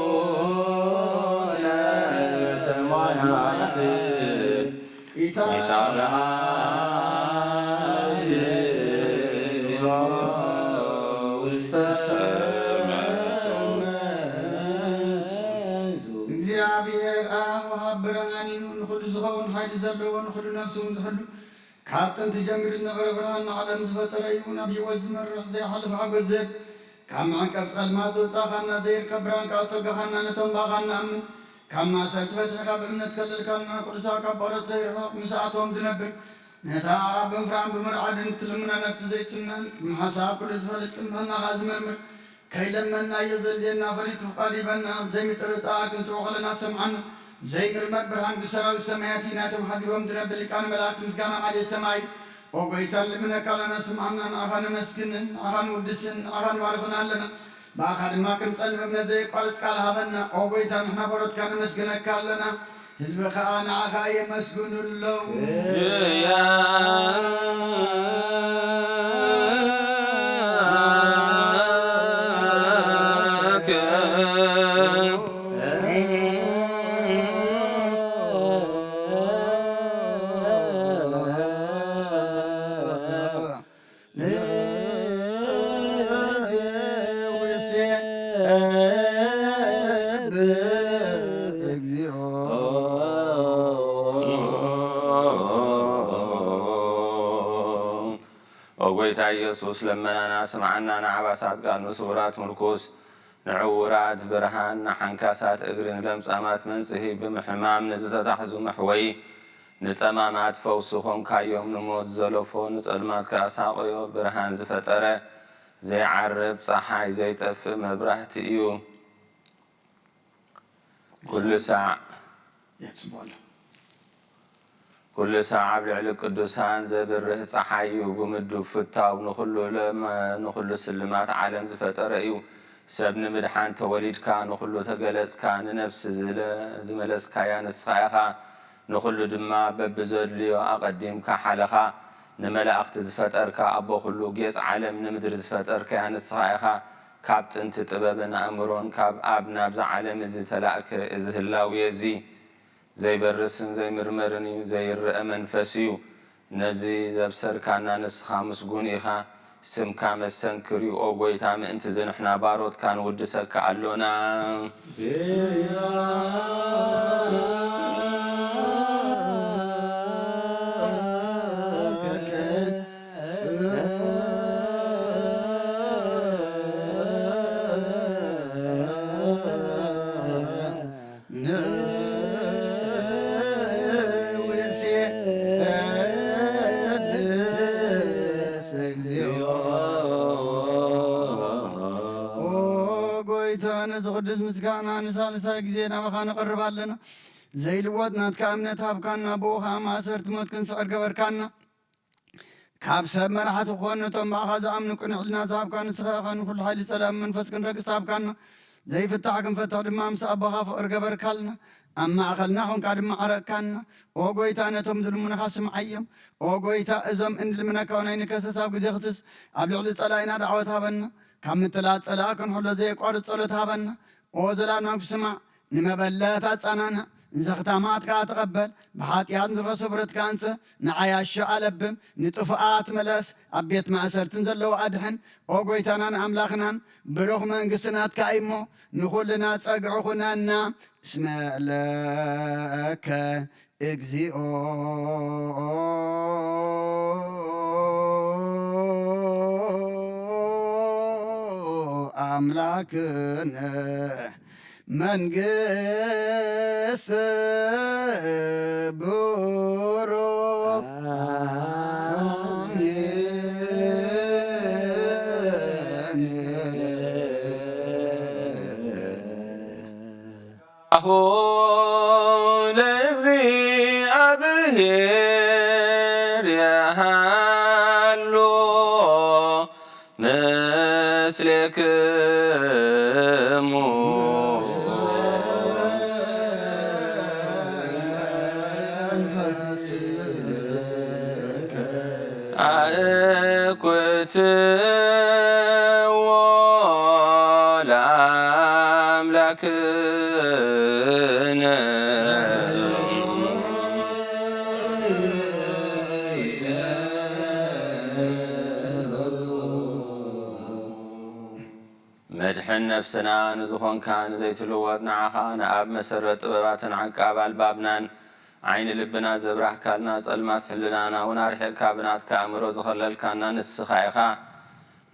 እግዚአብሔር አብ ወሃብ ብርሃን ይሁን ኩሉ ዝኸውን ሓይሊ ዘለዎን ኩሉ ነፍሱን ዝሕሉ ካብ ጥንቲ ጀሚሩ ዝነበረ ብርሃን ንዓለም ዝፈጠረ ይሁን ኣብ ሕይወት ዝመርሕ ዘይሓልፍ ሓጎስ ዝህብ ካብ መዕቀብ ጸልማት ዘውፃእኻና ዘይርከብ ብርሃን ካብ ፀጋኻና ነቶም ባኻ ንኣምን ካብ ማእሰርቲ ፈትሕኻ ብእምነት ከለልካልና ቅዱሳ ካብ ባሮት ዘይርሕቕ ምስኣቶም ዝነብር ነታ ብምፍራን ብምርዓድን ትልሙና ነፍሲ ዘይትናን ቅድሚ ሓሳብ ኩሉ ዝፈልጥ ቅድሚ ህናኻ ዝምርምር ከይለመና እዮ ዘልየና ፈሊጡ ፍቃድ ይበና ዘይምጥርጣር ክንፅኦ ከለና ሰምዓና ዘይምርመር ብርሃን ብሰራዊት ሰማያት ናቶም ሓዲሮም ዝነብር ሊቃነ መላእክቲ ምስጋና ማለት ሰማይ ኦ ጎይታ ልምነካ ኣለና ስምዓና ንኣኻ ነመስግንን ንኣኻ ንውድስን ንኣኻ ንባርኽና ኣለና ብኣኻ ድማ ክንፀን በእምነት ዘይቋርፅ ቃል ሃበና ኦ ጎይታ ንሕና በሮትካ ነመስግነካ ኣለና ህዝቢ ከዓ ንዓኻ የመስግኑለው ጌታ ኢየሱስ ለመናና ስምዓና ንዓባሳት ቃል ንስውራት ምርኩስ ንዕውራት ብርሃን ንሓንካሳት እግሪ ንለምጻማት መንጽሂ ብምሕማም ንዝተታሕዙ መሕወይ ንጸማማት ፈውሲ ኾንካዮም ንሞት ዘለፎ ንጸልማት ከኣሳቐዮ ብርሃን ዝፈጠረ ዘይዓርብ ፀሓይ ዘይጠፍእ መብራህቲ እዩ ኩሉ ሳዕ ኣብ ልዕሊ ቅዱሳን ዘብርህ ፀሓይ እዩ ብምዱብ ፍታው ንኹሉ ስልማት ዓለም ዝፈጠረ እዩ ሰብ ንምድሓን ተወሊድካ ንኹሉ ተገለጽካ ንነፍሲ ዝመለስካያ ንስኻ ኢኻ ንኹሉ ድማ በብዘድልዮ ኣቐዲምካ ሓለኻ ንመላእኽቲ ዝፈጠርካ ኣቦ ኩሉ ጌጽ ዓለም ንምድሪ ዝፈጠርካያ ንስኻ ኢኻ ካብ ጥንቲ ጥበብን ኣእምሮን ካብ ኣብ ናብዛ ዓለም እዚ ተላእከ እዚ ህላው የዚ ዘይበርስን ዘይምርመርን እዩ ዘይርአ መንፈስ እዩ ነዚ ዘብሰርካና ንስኻ ምስጉን ኢኻ ስምካ መስተንክር እዩ ኦ ጐይታ ምእንቲ ዝንሕና ባሮትካ ንውድሰካ ኣሎና ቅዱስ ምስጋና ንሳልሳይ ጊዜ ናባኻ ነቐርብ ኣለና ዘይልወጥ ናትካ እምነት ሃብካና ብኡኻ ማእሰርቲ ሞት ክንስዕር ገበርካና ካብ ሰብ መራሕቲ ክኾኑ ነቶም ባእኻ ዝኣምኑ ቅንዕልና ዝሃብካ ንስኻ ኢኻ ንኩሉ ሓይሊ ሰላም መንፈስ ክንረግስ ሃብካና ዘይፍታሕ ክንፈትሕ ድማ ምስ ኣቦኻ ፍቕሪ ገበርካልና ኣብ ማእኸልና ኾንካ ድማ ዓረቕካና ኦ ጐይታ ነቶም ዝልሙነኻ ስምዓዮም ኦ ጐይታ እዞም እንልምነካው ናይ ንከሰስ ኣብ ግዜ ክስስ ኣብ ልዕሊ ጸላኢና ዳዕወት ሃበና ካብ ምትላት ጸላእ ክንሕሎ ዘየቋርፅ ጸሎት ሃበና ኦ ዘላብና ክስማዕ ንመበለት ኣጻናና ንዘኽታማትካ ተቐበል ብሓጢኣት ንረሶ ብረትካ አንጽህ ንዓያሾ ኣለብም ንጥፉኣት መለስ ኣብ ቤት ማእሰርትን ዘለዉ ኣድሕን ኦ ጐይታናን ኣምላኽናን ብሩኽ መንግሥትናትካ እሞ ንኹልና ጸግዑ ኹነና እስመ ለከ እግዚኦ አምላክነ መንግሥት ቡሩክ አሁ ለእግዚአብሔር ያሃሎ ምስሌክሙ አእኩትዎ ለአምላክነ مدحن نفسنا نزخون كان زيت الواد نعخان أب مسرت طبباتنا عقاب البابنان عين لبنا زبرح كالنا صلمات حلنا ونارح كابنات كامرو زخلل كان نسخايخا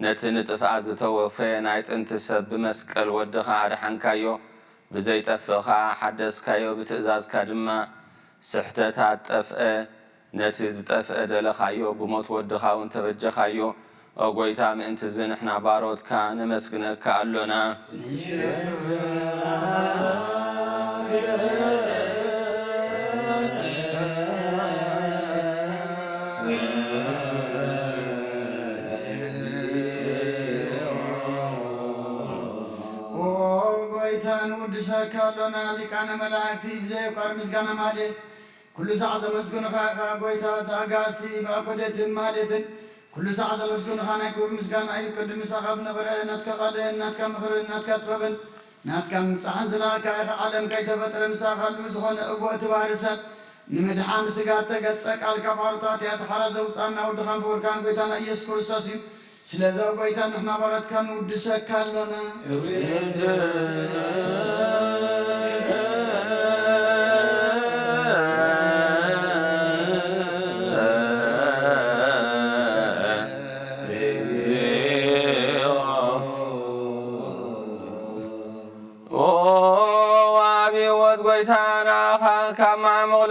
نتنطف ازتوفي نايت انت سب مسقل ودخا ادحنكايو بزيطفخا حدثكايو بتزاز كدما سحتታት ጠፍአ ነቲ ዝጠፍአ ደለኻዮ ብሞት ወድኻውን ተበጀኻዮ أقويت عم أنت زين إحنا بارود كان مسكنك كألنا أقويت عن ودشك كألنا لكان ملاكتي بزي قرمز كان مالي كل ساعة مسكن خاقا أقويت تاقاسي بأقودت مالتن كل ساعة مسكون خانك ومسكان أي قدم سخاب نبرة نتك قلة نتك مخر نتك تبن نتك مسحن زلاك عالم كي تفتر مساخل وزخون أبوة بارسات نمدحان سقات تقصك على كفارتات يتحرز وصعنا ودخان فوركان بيتانا يسكر ساسين سلذا بيتان نحن بارت كان ودسك لنا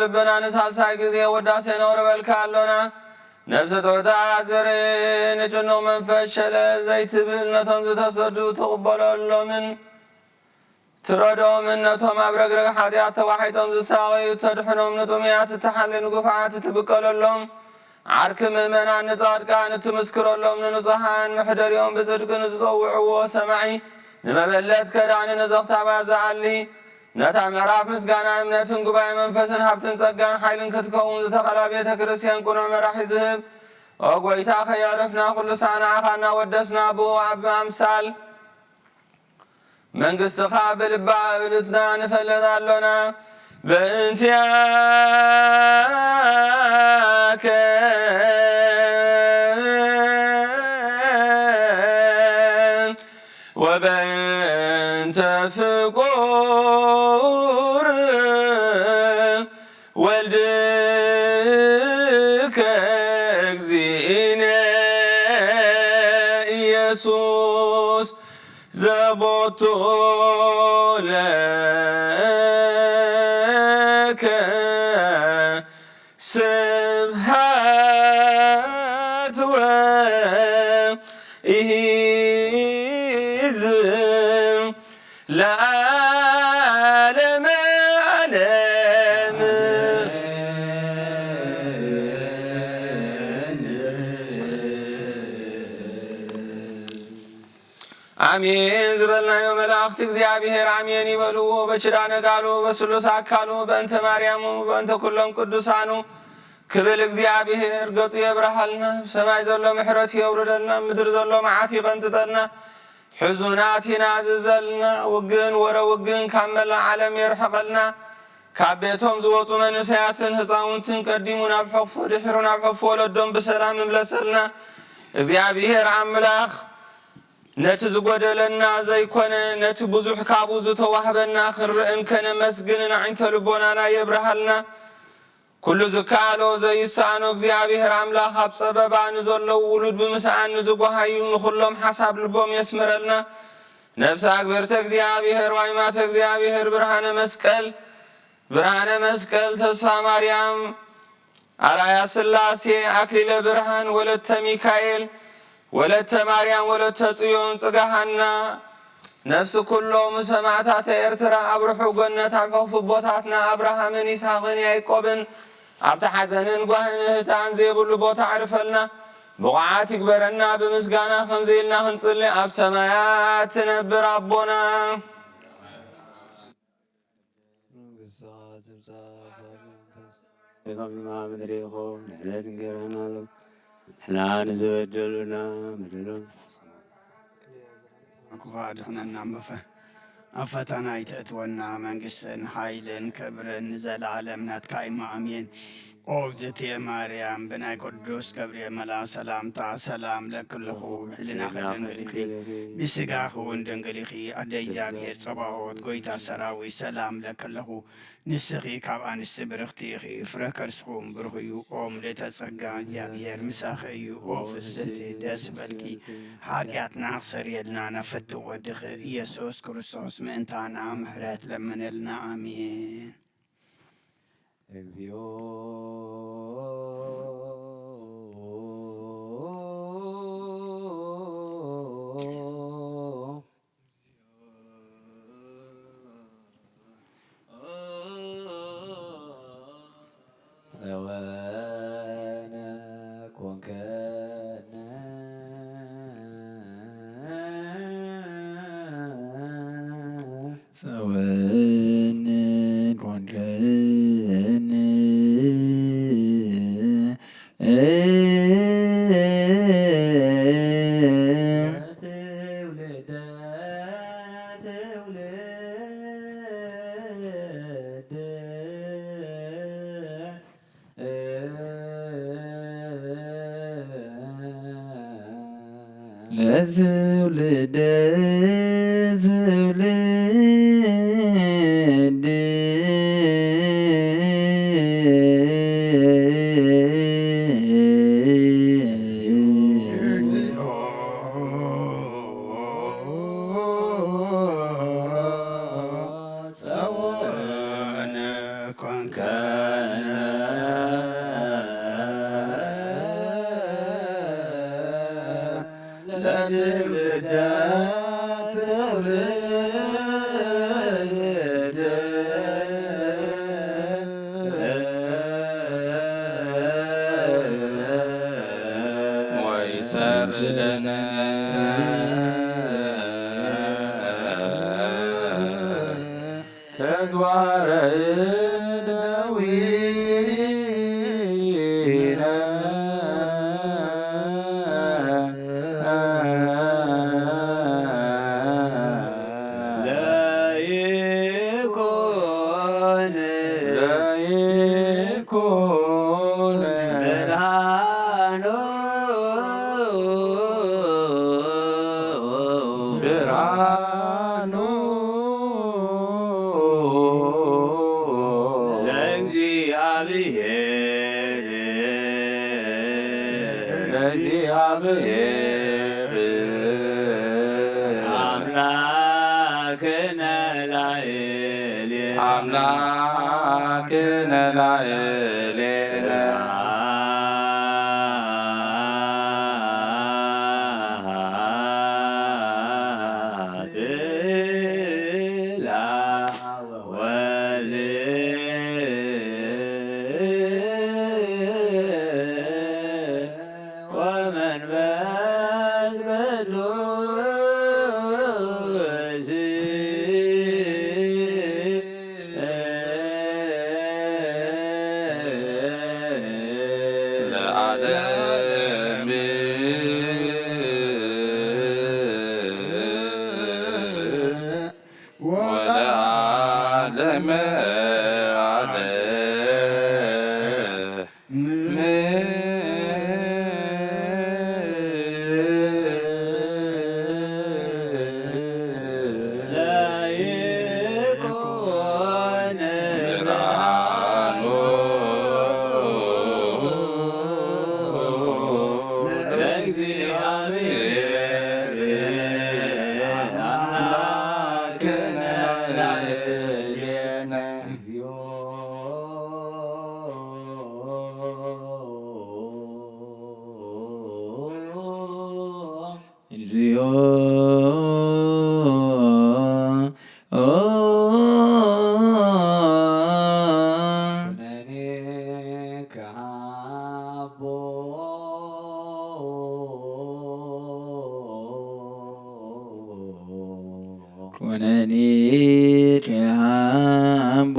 لبنا نسالساي غزي وداسي نور بالكالونا نفس تعتذر نجنو من فشل زيت بالنتم تسدو تقبلوا من تردوا منتهم ابرغرغ حديات واحدهم زساغي تدحنهم نتميات تحلل قفعات تبقلوا لهم عرك من نصادقان تمسكروا لهم نزحان محضر يوم بصدق نزوعوا سمعي نمبلت كدان نزغتا بازعلي نتا معراف مسغانا امنتن غباي منفسن حبتن صغان حيلن كتكون زتقلا بيت كريستيان كون مرح يذهب اغويتا خيعرفنا كل سانا خانا ودسنا بو اب امثال منغست خابل بابلتنا نفلدالنا بانتياك وبنت فقور ولدك اكزينا يسوس زبطو لك سبحات وإهزم لعالم علم آمين زبلنا يوم الأخت እግዚአብሔር آمين يبلو بشدان قالوا بسلوس أكالوا بأنت مريم وبأنت كلهم قدسانو كبل እግዚአብሔር قص يبرحلنا سماي زلو محرتي يوردلنا مدر زلو معاتي قنتتنا حزناتنا ززلنا وقن ورا وقن كامل العالم يرحقلنا كابيتهم زوصوا من سياتن هزاونتن قديمونا بحفو دحرونا بحفو لدهم بسلام ملسلنا እግዚአብሔር አምላክ نتزقودلنا زي كونه نتبزح كابوز توهبنا خرئن كان مسجن عين تلبوننا يبرحلنا كل زكالو زي سانو እግዚአብሔር አምላክ አብሰበባ ንዘለው ውሉድ በመሳን ንዝጓሃዩን ሁሉም ሐሳብ ልቦም ያስመረልና ነፍስ አግብርተ እግዚአብሔር ዋይማተ እግዚአብሔር ብርሃነ መስቀል ተስፋ ማርያም አራያ ስላሴ አክሊለ ብርሃን ወለተ ሚካኤል ወለተ ማርያም ወለተ ጽዮን ጽጋሃና ነፍስ ኩሎም ሰማዕታተ ኤርትራ አብርሑ ጎነት አልፈው ቦታትና አብርሃምን ይስሐቅን ያዕቆብን አብታ ሐዘንን ጓህነታን ዘይብሉ ቦታ አርፈልና በቋዓት ይግበረና በመስጋና ከምዘይልና ክንጽልይ አብ ሰማያት ነብር አቦና احنا نزبدلنا مدلون أكفاد احنا نعمفه أفتنا يتأتونا منقسن حايلن كبرن زل عالمنا تكايم أمين ኦብዝቴ ማርያም ብናይ ቅዱስ ገብርኤል መልአክ ሰላምታ ሰላም ለክልኹ ሕሊናኸ ድንግሊኺ ብስጋኺ እውን ድንግሊኺ ኣደ እግዚኣብሔር ፀባኦት ጎይታ ሰራዊት ሰላም ለክልኹ ንስኺ ካብ ኣንስቲ ብርኽቲ ኢኺ ፍረ ከርስኹም ብሩኽ እዩ ኦ ምልዕተ ጸጋ እግዚኣብሔር ምሳኺ እዩ ኦ ፍስሕቲ ደስ በልኪ ሓጢኣትና ክሰርየልና ነፈቲ ወድኺ ኢየሱስ ክርስቶስ ምእንታና ምሕረት ለመነልና ኣሜን እግዚኦ ጸወነ ኮንከነ ጸወነ ኮንከነ ለትውልደ ትውልድ ጸወነ ኮንከነ ለትውልደ ትውልድ ወይሰብለነ ተግባረ እደዊነ ለይኩን ብርሃኑ ለእግዚአብሔር አምላክነ ላዕሌነ ወመንፈስ ቅዱስ ለዓለም ወለዓለመ እግዚኦ ኩነኔ ከሃቦ ኩነኔ ከሃቦ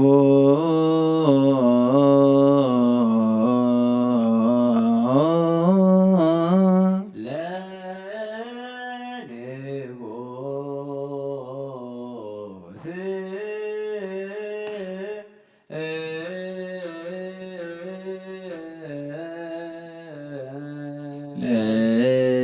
ለንሉ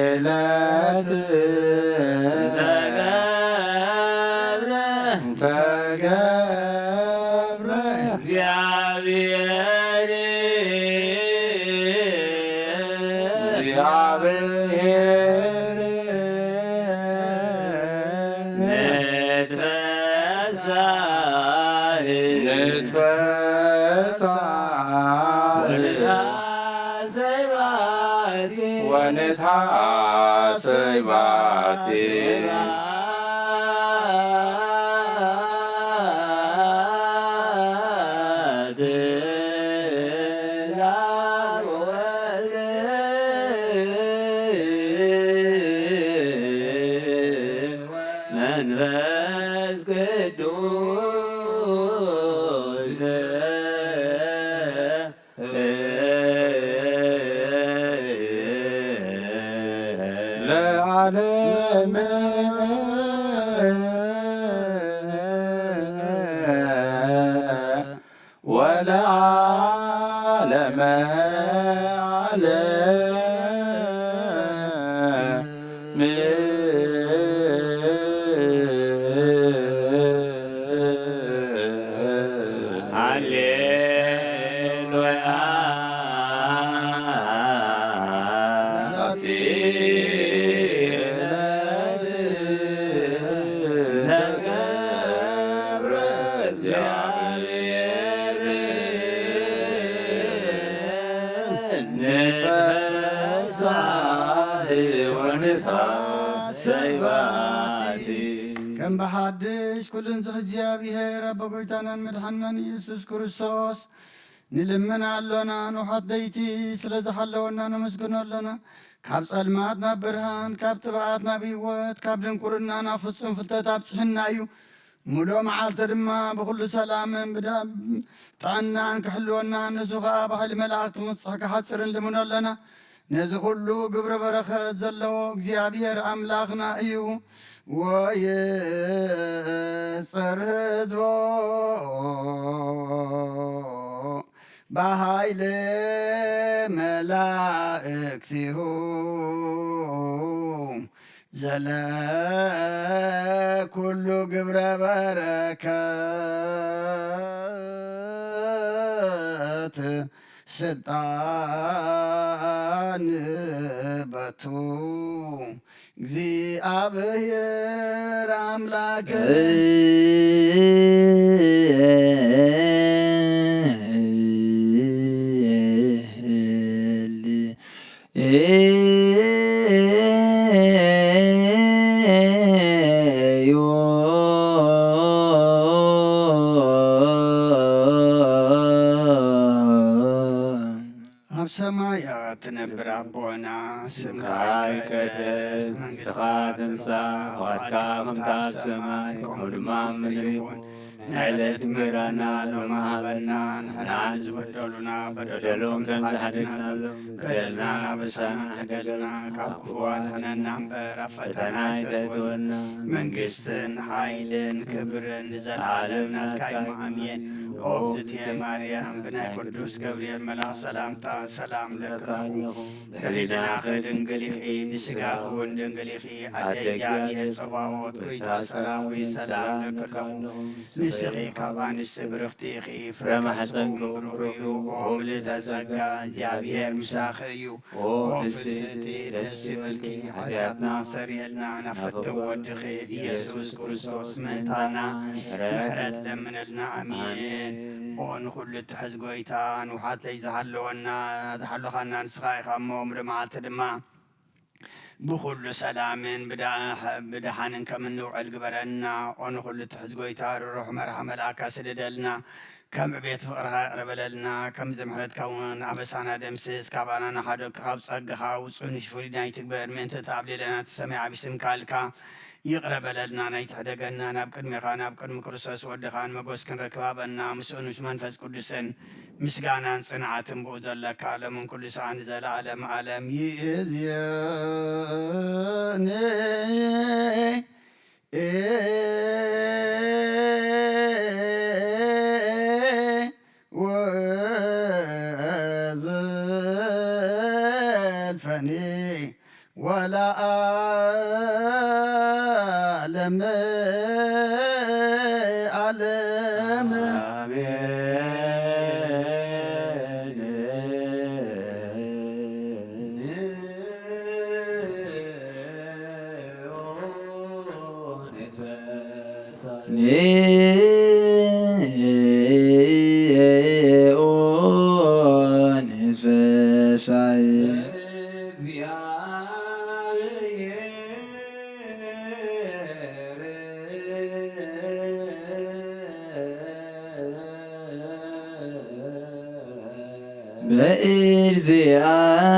ዕለት ተገብረ እግዚአብሔር ወንታሰይ ባቲ መንፈስ ቅዱስ ለዓለም ወለዓለመ ሃሌሉያ كم بحدش كل انزل እግዚአብሔር አባ ጎይታናን መድኃኒናን ኢየሱስ ክርስቶስ ንልመና ኣለና ንሓደይቲ ስለዝሓለወና ነመስግኖ ኣለና ካብ ጸልማት ናብ ብርሃን ካብ ጥብኣት ናብ ህይወት ካብ ድንቁርና ናብ ፍጹም ፍልጠት ኣብፅሕና እዩ ሙሉእ መዓልቲ ድማ ብኩሉ ሰላምን ጥዕናን ክሕልወና ነዙ ከዓ ባህሊ መላእክቲ ምፅሕ ክሓፅርን ልምኖ ኣለና ነዚ ኩሉ ግብረ በረኸት ዘለዎ እግዚአብሔር ኣምላኽና እዩ ወይጽር ህዝቦ በኃይለ መላእክቲሁ ዘለ ኩሉ ግብረ በረከት ስልጣን በቱ እግዚአብሔር አምላክ ሰማያት ትነብር አቦና ስምካ ይቀደስ መንግሥትካ ትምጻእ ፈቃድካ ከምታብ ሰማይ ከምኡ ድማ ምድሪ ይኹን ዕለት እንጀራና ሎሚ ሃበና ንሕና ዝበደሉና በደሎም ከምዝሓደግናሎም በደልና ኣበሳና ሕገልና ካብ ክፉ ኣድሕነና እምበር ኣብ ፈተና ኣይተእትወና መንግሥትን ሓይልን ክብርን ንዘለዓለም ናትካ እዩ ኣሜን ኦ እግዝእትየ ማርያም ብናይ ቅዱስ ገብርኤል መልኣክ ሰላምታ ሰላም ለክሙ ሕሊናኺ ድንግል ኢኺ ንስጋኺ እውን ድንግል ኢኺ ኣደ እግዚአብሔር ጸባኦት ጎይታ ሰራዊት ሰላም ለክሙ ንስኺ ካብ ኣንስቲ ብርኽቲ ኢኺ ፍረ ማሕፀንኩም ብሩኽ እዩ ኦ ምልዕተ ጸጋ እግዚአብሔር ምሳኺ እዩ ኦ ፍስሕቲ ደስ ይበልኪ ሓጢኣትና ሰሪየልና ናፈቲ ወድኺ ኢየሱስ ክርስቶስ ምእንታና ምሕረት ለምነልና ኣሜን ኦ ንኹሉ እትሕዝ ጎይታ ንውሓት ለይ ዝሃለወና ዝሃለኻና ንስኻ ኢኻ እሞ ምድመዓልቲ ድማ ብኩሉ ሰላምን ብድሓንን ከም እንውዕል ግበረና ኦ ንኹሉ እትሕዝ ጎይታ ርሩሕ መርሓ መልኣካ ስድደልና ከም ዕቤት ፍቕርኻ ቅረበለልና ከም ዘምሕረትካ እውን ኣበሳና ደምስስ ካብ ኣናና ሓደግካ ካብ ጸጋኻ ውፁን ፍሉይ ትግበር ምእንቲ ተኣብሊለና ትሰማይ ዓብይ ስምካ ኢልካ ይቕረበለልና ናይትሕደገና ናብ ቅድሚኻ ናብ ቅድሚ ክርስቶስ ወድኻ ንመጎስ ክንረክብ ሃበና ምስኡ ምስ መንፈስ ቅዱስን ምስጋናን ጽንዓትን ብኡ ዘለካ ለምን ኩሉ ሰዓን ዘለዓለም ዓለም ይእዝየኒ ወለዓለመ ዓለም ንፈሳይ በእግዚአብሔር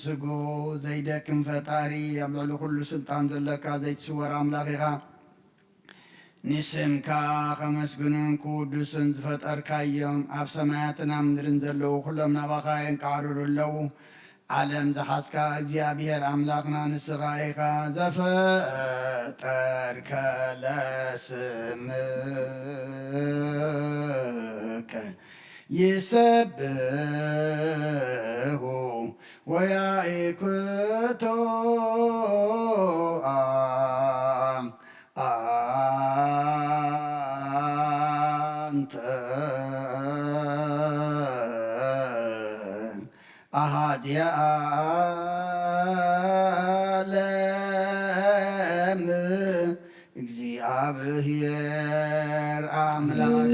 ስጎ ዘይደክም ፈጣሪ ኣብ ልዕሊ ኩሉ ስልጣን ዘለካ ዘይትስወር ኣምላኺኻ ንስምካ ከመስግኑን ክውድሱን ዝፈጠርካዮም ኣብ ሰማያትን ኣብ ምድርን ዘለዉ ኩሎም ናባኻ የንቃዕርሩ ኣለዉ ዓለም ዝሓዝካ እግዚኣብሔር ኣምላኽና ንስኻ ኢኻ ዘፈጠርከ ለስምከ ይሰብሑ ወያእኩቶ አንተ አሃዚ ዓለም እግዚአብሔር አምላክ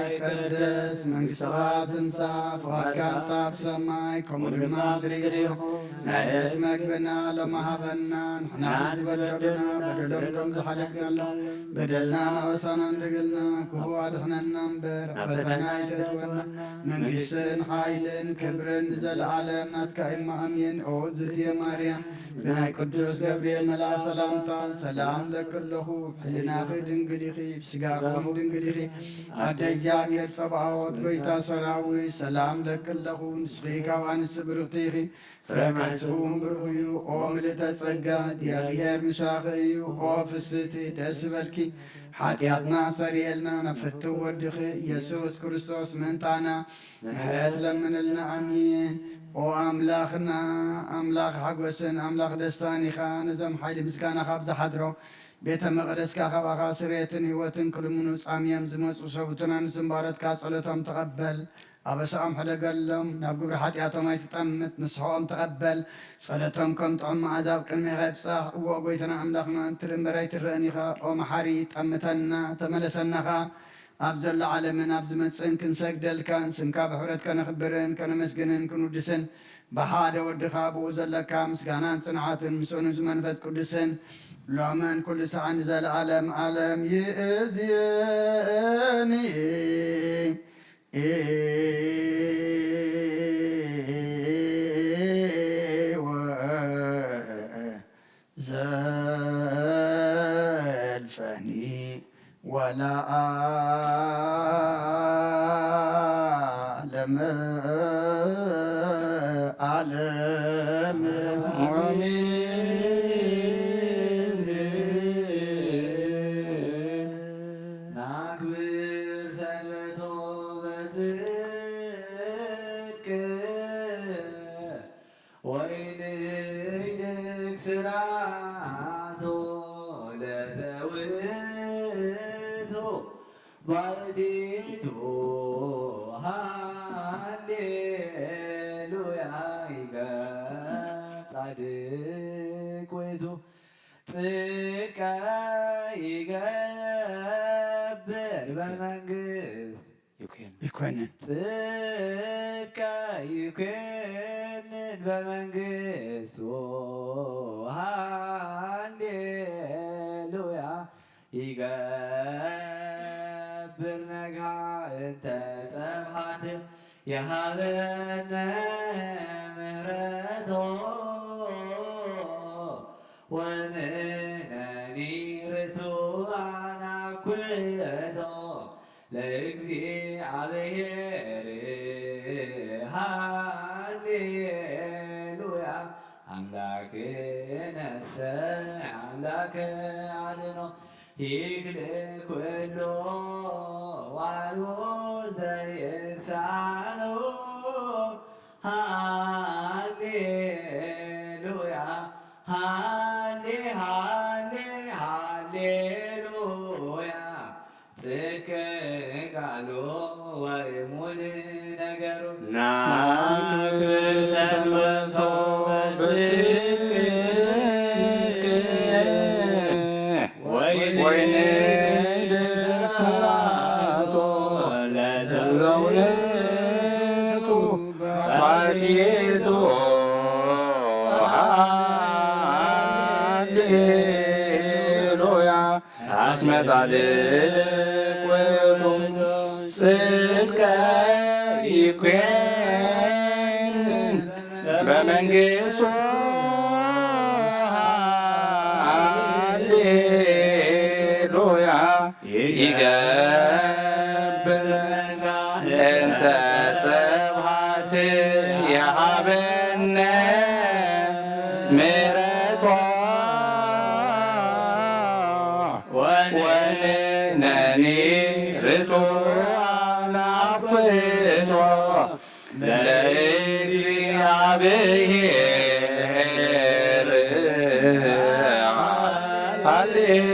ይቀደስ መንግሥትኻ ትምጻእ ፍቓድካ ኣብ ሰማይ ከምኡ ድማ ምድሪ ይኹን ናይዕለት መግብና ሎሚ ሃበና ንሕና ዝበደሉና በደሎም ከም ዝሓለፍናሎም በደልና ኣበሳና ንድግልና ክፉ ኣድሕነና እምበር ኣብ ፈተና ኣይተእትወና መንግሥትን ሓይልን ክብርን ዘለዓለም ናትካ ኢማ ኣሜን። ኦ እግዝእትየ ማርያም ብናይ ቅዱስ ገብርኤል መልኣክ ሰላምታ ሰላም ለክለኹ ሕሊናኺ ድንግል ኢኺ ብስጋኹም ድንግል ኢኺ ኣደ እግዚአብሔር ጸባዖት ጐይታ ሰራዊት ሰላም ለክለኹ ንስኺ ካብ አንስቲ ብርኽቲ ኢኺ ፍረ ከርሥኹም ብሩኽ እዩ። ኦ ምልዕተ ጸጋ እግዚአብሔር ምስራኺ እዩ። ኦ ፍስቲ ደስ በልኪ ኃጢአትና ሰሪኤልና ናብ ፍትው ወድኺ ኢየሱስ ክርስቶስ ምእንታና ምሕረት ለምንልና አሜን። ኦ አምላኽና አምላኽ ሓጐስን አምላኽ ደስታን ኢኻ ነዞም ሓይሊ ምስጋና ካብ ዝሓድሮ ቤተ መቕደስካ ኻባኻ ስርየትን ህይወትን ክልሙኑ ጻምዮም ዝመፁ ሰቡትና ንስምባረትካ ጸሎቶም ተቐበል ኣበሳኦም ሕደገሎም ናብ ግብሪ ኃጢአቶም ኣይትጠምት ንስሖኦም ተቐበል ጸሎቶም ከም ጥዑም መዓዛ ኣብ ቅድሜኻ ይብጻሕ እዎ ጐይትና ኣምላኽና እንትርምበራይ ትርአን ኢኻ ኦ መሓሪ ጠምተና ተመለሰናኻ ኣብ ዘሎ ዓለምን ኣብ ዝመጽእን ክንሰግደልካን ስምካ ብሕብረት ከነኽብርን ከነመስግንን ክንውድስን ብሓደ ወድኻ ብኡ ዘለካ ምስጋናን ጽንዓትን ምስኡን ዝመንፈስ ቅዱስን ሎምን ኩሉ ሰዓን ዘለዓለም ዓለም ይእዝየኒ ዘልፈኒ ወለዓለመ ዓለም ይገብር በመንግሥት ይኮንን ጽድቅ ይኮንን በመንግሥት ሃሌሉያ ይገብር ነግሃ እንተ ጸብሃት የሃበነ ምህረቶ ወንነኒ ርቱዓን አኩቶ ለእግዚአብሔር ሃሌሉያ አምላክነሰ አምላክ አድኖ ይክል ኩሎ ዋልዎ ዘይሳኖ ሃሌሉያ ሃሌሉያ ጽድቅ ቃሉ ወእሙን ነገሩ ናክብር ሰንበቶ በጽድቅ ወይን ደስራቶ ለዘውነቱ ባቲቱ ሃሌሉያ አስመጣልቅ ውእቱ ጽድቀ ይኮንን በመንግሥቱ ሃሌሉያ ይገብር እንተ ጸብሃት የሃበነ ምሕረቶ ወንነኒ ርቱዓን አኩቶ ለእግዚአብሔር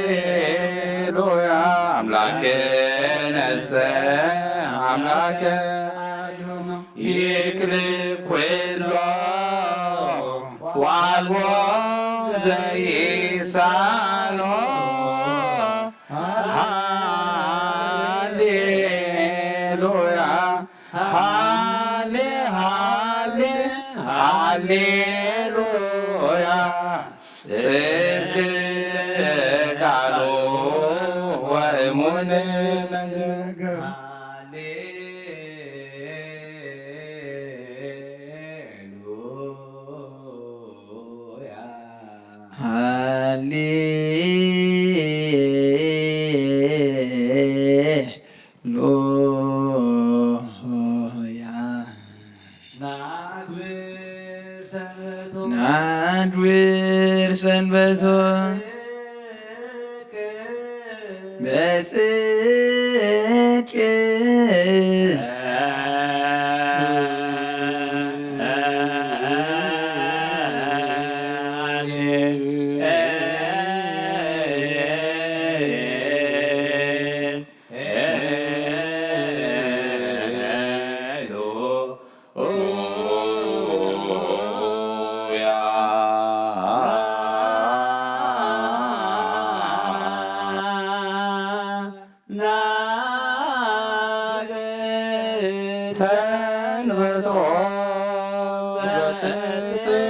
ሃሌሉያ አምላክነሰ አምላከ ይክል ኩሎ ዋልዎ ዘይሳኖ ሃሌሉያ ሃሌሉያ ጽድቅ ቃሉ ወእሙን ነገር ሃሌሉያ ናድብር ሰንበቶ በጽድቅ ሰንበቶ በጽድቅ